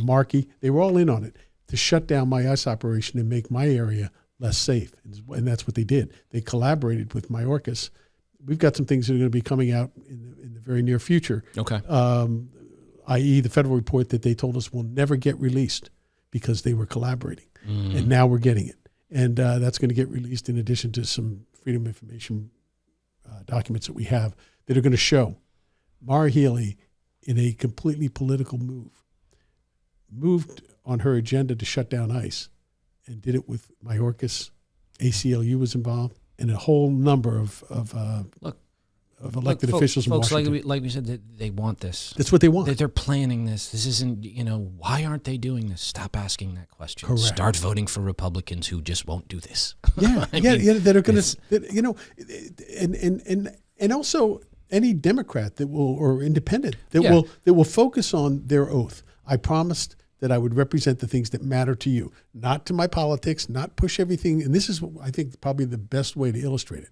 Markey. They were all in on it to shut down my ICE operation and make my area less safe. And that's what they did. They collaborated with Mayorkas. We've got some things that are going to be coming out in the very near future. Okay. I.e. the federal report that they told us will never get released because they were collaborating. And now we're getting it. And that's going to get released in addition to some Freedom of Information documents that we have that are going to show Maura Healey, in a completely political move, moved on her agenda to shut down ICE and did it with Mayorkas. ACLU was involved, and a whole number of elected officials in Washington. Folks, like we said, they want this. That's what they want. They're planning this. This isn't, why aren't they doing this? Stop asking that question. Correct. Start voting for Republicans who just won't do this. Yeah, that are going to, and also any Democrat that will, or independent that will focus on their oath. I promised that I would represent the things that matter to you, not to my politics, not push everything. And this is, I think, probably the best way to illustrate it.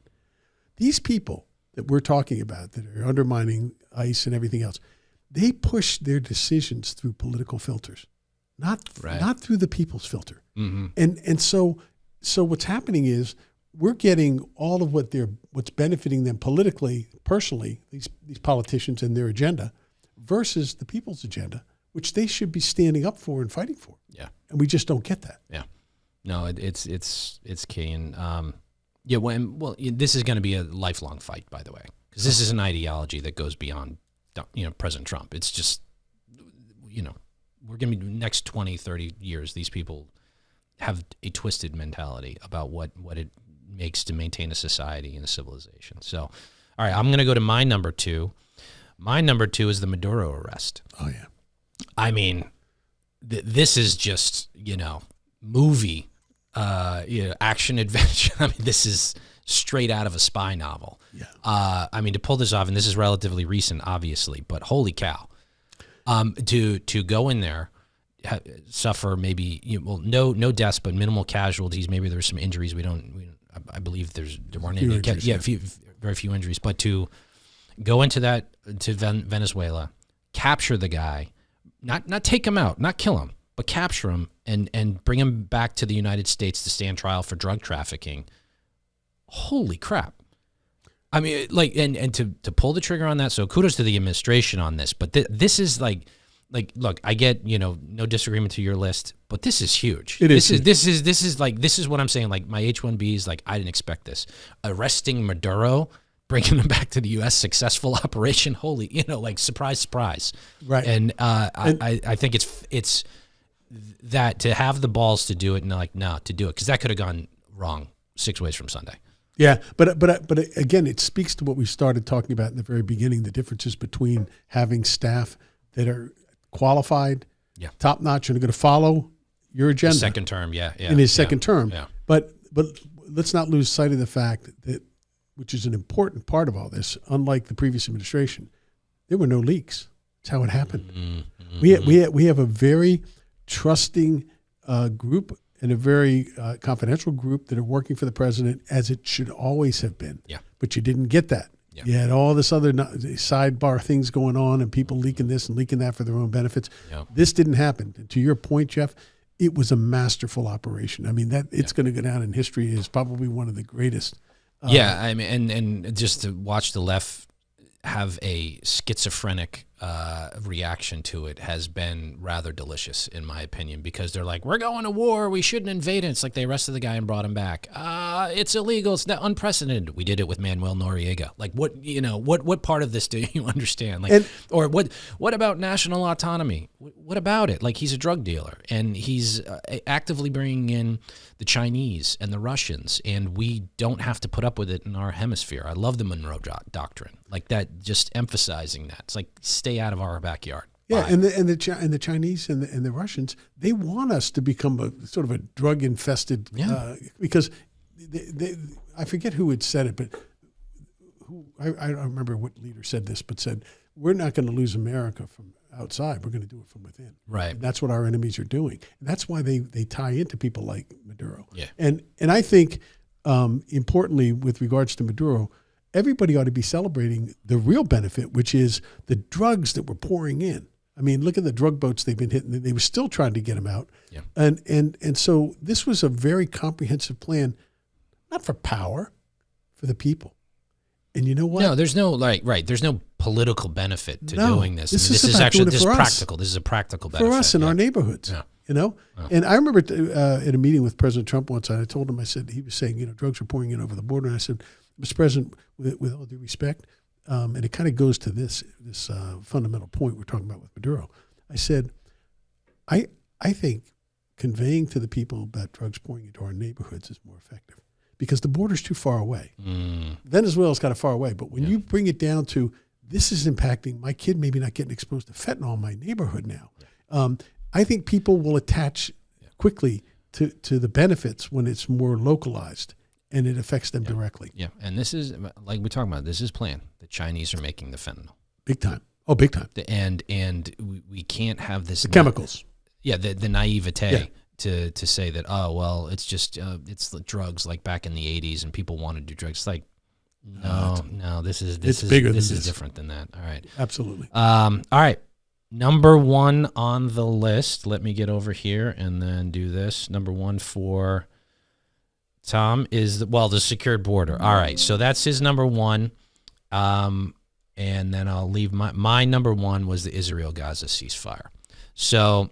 These people that we're talking about that are undermining ICE and everything else, they push their decisions through political filters, not through the people's filter. Mm-hmm. And so what's happening is we're getting all of what's benefiting them politically, personally, these politicians and their agenda, versus the people's agenda, which they should be standing up for and fighting for. Yeah. And we just don't get that. Yeah. No, it's key. And this is going to be a lifelong fight, by the way, because this is an ideology that goes beyond, President Trump. It's just, we're going to be next 20, 30 years. These people have a twisted mentality about what it makes to maintain a society and a civilization. So, all right, I'm going to go to my number 2. My number 2 is the Meduro arrest. Oh, yeah. I mean, this is just, movie, action adventure. I mean, this is straight out of a spy novel. Yeah. To pull this off, and this is relatively recent, obviously, but holy cow, to go in there, suffer maybe no deaths, but minimal casualties. Maybe there's some injuries. I believe there weren't any. Very few injuries. But to go to Venezuela, capture the guy, not take him out, not kill him, but capture him and bring him back to the United States to stand trial for drug trafficking. Holy crap. I mean, and to pull the trigger on that. So kudos to the administration on this, but this is like, look, I get, no disagreement to your list, but this is huge. This is what I'm saying. Like my H1B is I didn't expect this. Arresting Meduro, bringing him back to the U.S., successful operation. Holy, surprise, surprise. Right. And I think it's that to have the balls to do it and to do it, because that could have gone wrong 6 ways from Sunday. Yeah, but again, it speaks to what we started talking about in the very beginning, the differences between having staff that are qualified, top notch, and are going to follow your agenda. Second term, in his second term. Yeah. But let's not lose sight of the fact that, which is an important part of all this, unlike the previous administration, there were no leaks. That's how it happened. Mm-hmm. We have a very trusting group and a very confidential group that are working for the president, as it should always have been. Yeah. But you didn't get that. Yeah. You had all this other sidebar things going on and people leaking this and leaking that for their own benefits. Yeah. This didn't happen. And to your point, Jeff, it was a masterful operation. I mean, it's going to go down in history as probably one of the greatest. And just to watch the left have a schizophrenic reaction to it has been rather delicious, in my opinion, because they're like, we're going to war, we shouldn't invade it. It's like they arrested the guy and brought him back. It's illegal, it's not unprecedented. We did it with Manuel Noriega. Like, what part of this do you understand? Like, or what about national autonomy? What about it? Like, he's a drug dealer, and he's actively bringing in the Chinese and the Russians, and we don't have to put up with it in our hemisphere. I love the Monroe Doctrine, like that, just emphasizing that. It's like, stay out of our backyard. Yeah, and the Chinese and the Russians, they want us to become a sort of a drug infested because I forget who had said it, but I don't remember what leader said this, but said, we're not going to lose America from outside. We're going to do it from within. Right. And that's what our enemies are doing. And that's why they tie into people like Maduro. Yeah. And I think, importantly, with regards to Maduro, everybody ought to be celebrating the real benefit, which is the drugs that we're pouring in. I mean, look at the drug boats they've been hitting. They were still trying to get them out. Yeah. And so this was a very comprehensive plan, not for power, for the people. And you know what? No, there's no right. There's no political benefit to doing this. This is actually practical. This is a practical benefit for us in our neighborhoods. Yeah. You know, and I remember at a meeting with President Trump once, I told him, I said, he was saying, drugs are pouring in over the border, and I said, Mr. President, with all due respect, and it kind of goes to this fundamental point we're talking about with Maduro. I said, I think conveying to the people about drugs pouring into our neighborhoods is more effective because the border's too far away. Venezuela's kind of far away, but when you bring it down to this is impacting my kid, maybe not getting exposed to fentanyl in my neighborhood now. I think people will attach quickly to the benefits when it's more localized and it affects them directly. Yeah, and this is, like we talked about, this is planned. The Chinese are making the fentanyl. Big time. Oh, big time. And we can't have this. The chemicals. Yeah, the naivete to say that, oh, well, it's just, it's the drugs like back in the 80s and people want to do drugs. It's like, no, this is different than that. All right. Absolutely. All right. Number one on the list. Let me get over here and then do this. Number one for Tom is the secured border. All right, so that's his number one. And then I'll leave my number one was the Israel-Gaza ceasefire. So,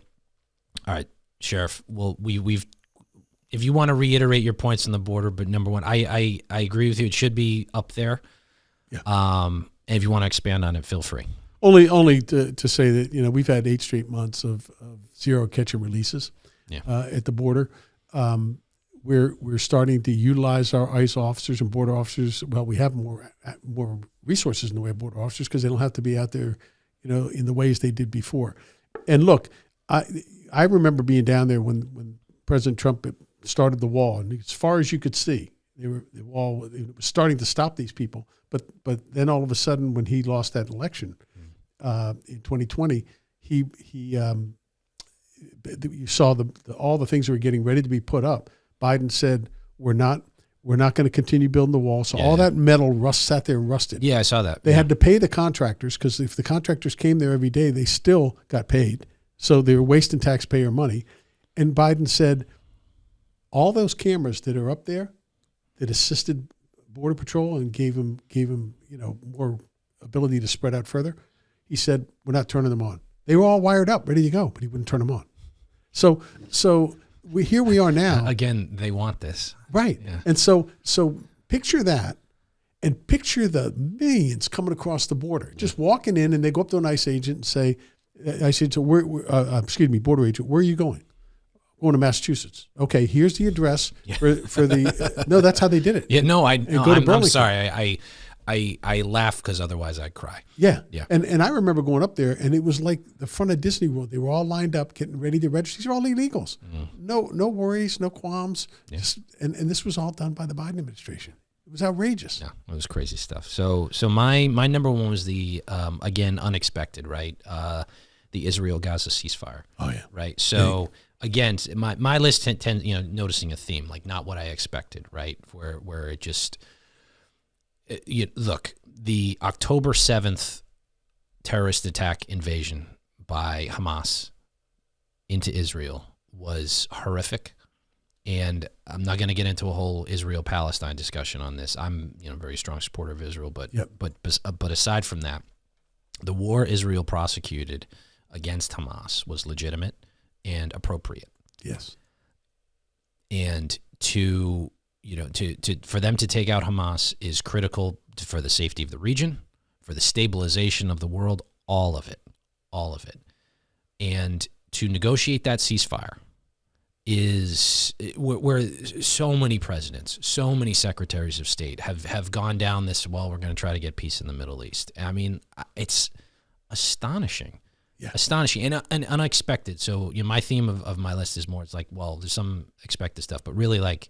all right, Sheriff. Well, we've if you want to reiterate your points on the border, but number one, I agree with you. It should be up there. Yeah. And if you want to expand on it, feel free. Only to say that we've had 8 straight months of zero catch and releases at the border. We're starting to utilize our ICE officers and border officers. Well, we have more resources in the way of border officers because they don't have to be out there, in the ways they did before. And look, I remember being down there when President Trump started the wall, and as far as you could see, the wall was starting to stop these people. But then all of a sudden, when he lost that election in 2020, you saw all the things that were getting ready to be put up. Biden said, we're not going to continue building the wall. So all that metal sat there and rusted. Yeah, I saw that. They had to pay the contractors because if the contractors came there every day, they still got paid. So they were wasting taxpayer money. And Biden said, all those cameras that are up there that assisted Border Patrol and gave them more ability to spread out further, he said, we're not turning them on. They were all wired up, ready to go, but he wouldn't turn them on. So here we are now. Again, they want this. Right. Yeah. And so picture that and picture the millions coming across the border, just walking in, and they go up to an ICE agent and say, border agent, where are you going? Going to Massachusetts. Okay, here's the address for the. No, that's how they did it. Yeah, no, I'm sorry. I laugh because otherwise I'd cry. Yeah. And I remember going up there, and it was like the front of Disney World. They were all lined up, getting ready to register. These are all illegals. No worries, no qualms. Yeah. And this was all done by the Biden administration. It was outrageous. Yeah, it was crazy stuff. So my number one was the again unexpected, right? The Israel-Gaza ceasefire. Oh yeah. Right. So again, my list tends noticing a theme, like not what I expected, right? Where it just. Look, the October 7th terrorist attack invasion by Hamas into Israel was horrific. And I'm not going to get into a whole Israel-Palestine discussion on this. I'm a very strong supporter of Israel, but aside from that, The war Israel prosecuted against Hamas was legitimate and appropriate. Yes. And for them to take out Hamas is critical for the safety of the region, for the stabilization of the world, all of it. And to negotiate that ceasefire is where so many presidents, so many secretaries of state have gone down this, well, we're going to try to get peace in the Middle East. I mean, it's astonishing. Yeah. Astonishing and unexpected. So my theme of my list is more, it's like, well, there's some expected stuff, but really like,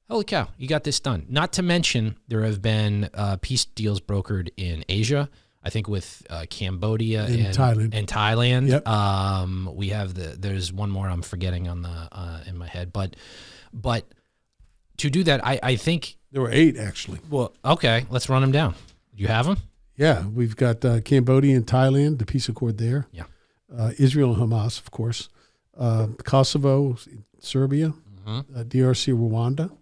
holy cow, you got this done. Not to mention there have been peace deals brokered in Asia, I think with Cambodia and Thailand. Yep. We have there's one more I'm forgetting on the in my head, but to do that, I think there were 8 actually. Well, okay, let's run them down. You have them? Yeah, we've got Cambodia and Thailand, the peace accord there. Yeah. Israel and Hamas, of course. Kosovo, Serbia, DRC, Rwanda,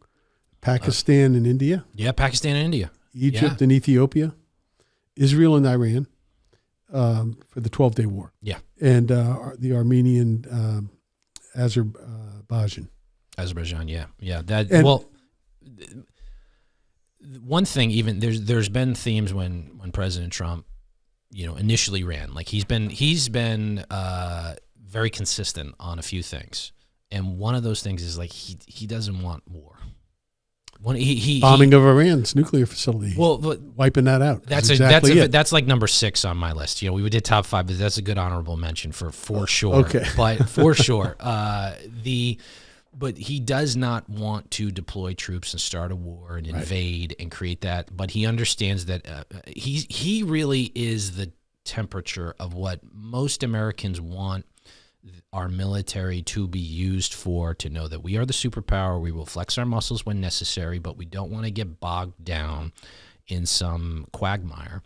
Pakistan and India. Yeah, Pakistan and India. Egypt and Ethiopia. Israel and Iran for the 12-day war. Yeah. And the Armenian Azerbaijan. Yeah. One thing, even there's been themes when President Trump, initially ran. Like he's been very consistent on a few things, and one of those things is like he doesn't want war. Bombing of Iran's nuclear facility. Well, wiping that out. That's like number 6 on my list. We did top 5, but that's a good honorable mention for sure. Okay, but for sure, but he does not want to deploy troops and start a war and invade and create that. But he understands that he really is the temperature of what most Americans want our military to be used for, to know that we are the superpower. We will flex our muscles when necessary, but we don't want to get bogged down in some quagmire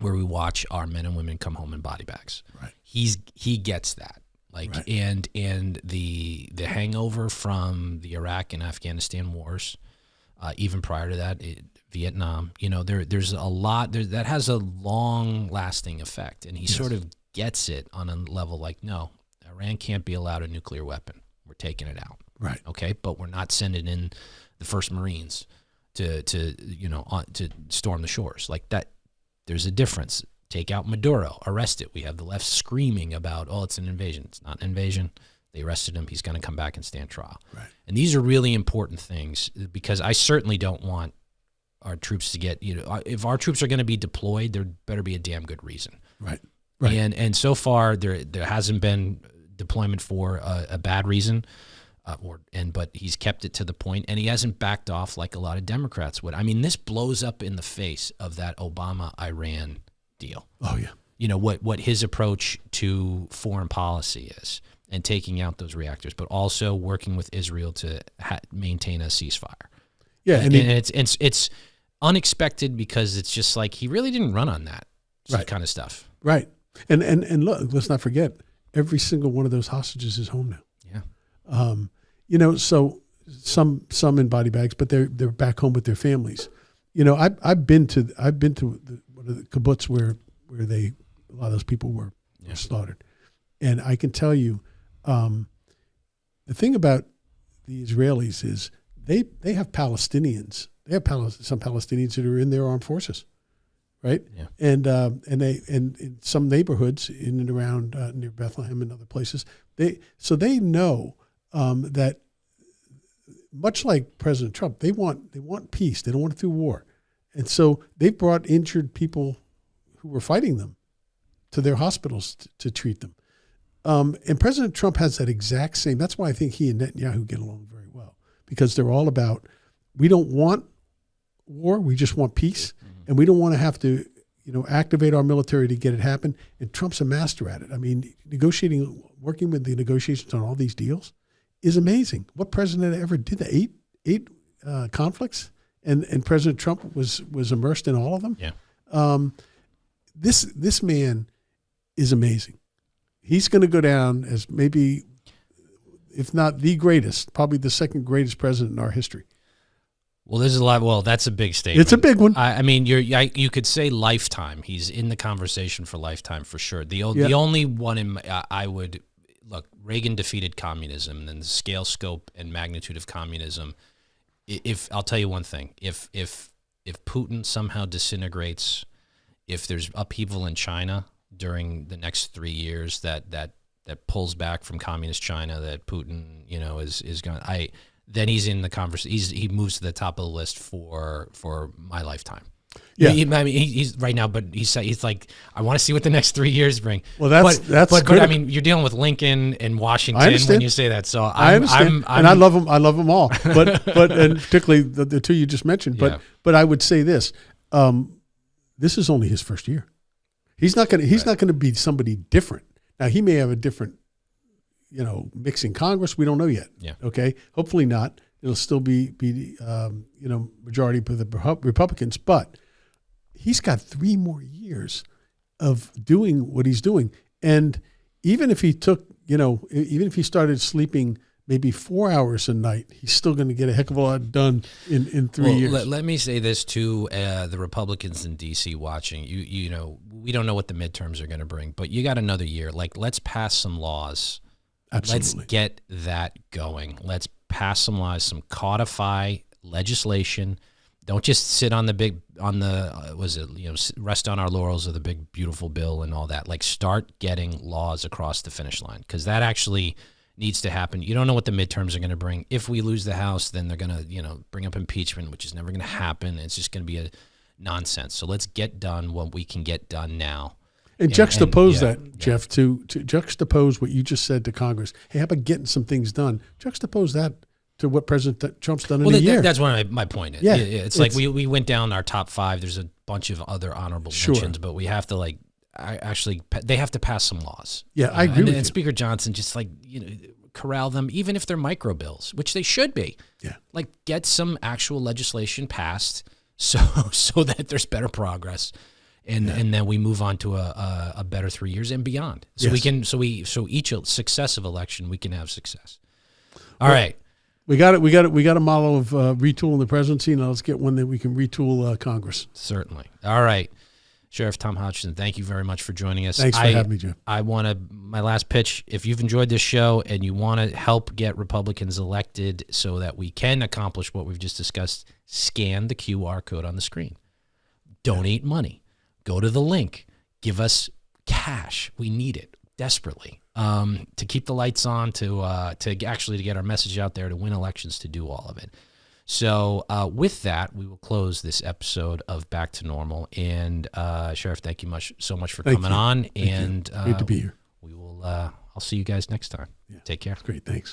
where we watch our men and women come home in body bags. Right. He gets that. And the hangover from the Iraq and Afghanistan wars, even prior to that, Vietnam, there's a lot that has a long lasting effect, and he sort of gets it on a level like, no, Iran can't be allowed a nuclear weapon. We're taking it out. Right. Okay. But we're not sending in the first Marines to storm the shores like that. There's a difference. Take out Meduro, arrest it. We have the left screaming about, it's an invasion. It's not an invasion. They arrested him. He's going to come back and stand trial. Right. And these are really important things, because I certainly don't want our troops to get, if our troops are going to be deployed, there better be a damn good reason. Right. And so far there hasn't been deployment for a bad reason, but he's kept it to the point, and he hasn't backed off like a lot of Democrats would. I mean, this blows up in the face of that Obama-Iran deal. Oh yeah. What his approach to foreign policy is, and taking out those reactors, but also working with Israel to maintain a ceasefire. Yeah, and it's unexpected, because it's just like he really didn't run on that kind of stuff. Right. And look, let's not forget, every single one of those hostages is home now. Yeah. So some in body bags, but they're back home with their families. I've been to one of the kibbutz where a lot of those people were slaughtered, and I can tell you, the thing about the Israelis is they have Palestinians. They have some Palestinians that are in their armed forces. Right. Yeah. And in some neighborhoods in and around near Bethlehem and other places, they know that, much like President Trump, they want peace. They don't want it through war, and so they brought injured people who were fighting them to their hospitals to treat them. And President Trump has that exact same. That's why I think he and Netanyahu get along very well, because they're all about, we don't want war, we just want peace. And we don't want to have to, activate our military to get it happen. And Trump's a master at it. I mean, working with the negotiations on all these deals is amazing. What president ever did that? Eight conflicts, and President Trump was immersed in all of them. Yeah. This man is amazing. He's going to go down as maybe, if not the greatest, probably the second greatest president in our history. Well, there's a lot. Well, that's a big statement. It's a big one. I mean, you could say lifetime. He's in the conversation for lifetime for sure. The only one I would look. Reagan defeated communism, and the scale, scope, and magnitude of communism. If I'll tell you one thing, if Putin somehow disintegrates, if there's upheaval in China during the next 3 years, that pulls back from communist China, that Putin is going. Then he's in the conversation. He moves to the top of the list for my lifetime. Yeah, I mean, he's right now, but he's like, I want to see what the next 3 years bring. Well, but I mean, you're dealing with Lincoln and Washington when you say that. So I understand, and I love them. I love them all. But and particularly the two you just mentioned. But I would say this: this is only his first year. He's not going to be somebody different. Now he may have a different, mix in Congress. We don't know yet. Yeah. Okay. Hopefully not. It'll still be majority for the Republicans, but he's got 3 more years of doing what he's doing. And even if he took, even if he started sleeping maybe 4 hours a night, he's still going to get a heck of a lot done in 3 years. Let me say this to the Republicans in D.C. watching. We don't know what the midterms are going to bring, but you got another year. Like, let's pass some laws. Absolutely. Let's get that going. Let's pass some laws, some codify legislation. Don't just sit on rest on our laurels of the big, beautiful bill and all that. Like, start getting laws across the finish line, because that actually needs to happen. You don't know what the midterms are going to bring. If we lose the House, then they're going to, bring up impeachment, which is never going to happen. It's just going to be a nonsense. So let's get done what we can get done now. And juxtapose that, Jeff, to juxtapose what you just said to Congress. Hey, how about getting some things done? Juxtapose that to what President Trump's done in a year. That's what my point is. Yeah, it's like we went down our top 5. There's a bunch of other honorable mentions, but we have to they have to pass some laws. Yeah, I agree with you. And Speaker Johnson just corral them, even if they're micro bills, which they should be. Yeah, like, get some actual legislation passed so that there's better progress. And then we move on to a better 3 years and beyond. So each successive election we can have success. All right. We got a model of retooling the presidency. Now let's get one that we can retool Congress. Certainly. All right. Sheriff Tom Hodgson, thank you very much for joining us. Thanks for having me, Jeff. My last pitch, if you've enjoyed this show and you want to help get Republicans elected so that we can accomplish what we've just discussed, scan the QR code on the screen. Donate money. Go to the link. Give us cash. We need it desperately to keep the lights on, to get our message out there, to win elections, to do all of it. So with that, we will close this episode of Back to Normal. And Sheriff, thank you so much for coming on. Great to be here. We will. I'll see you guys next time. Yeah. Take care. Great. Thanks.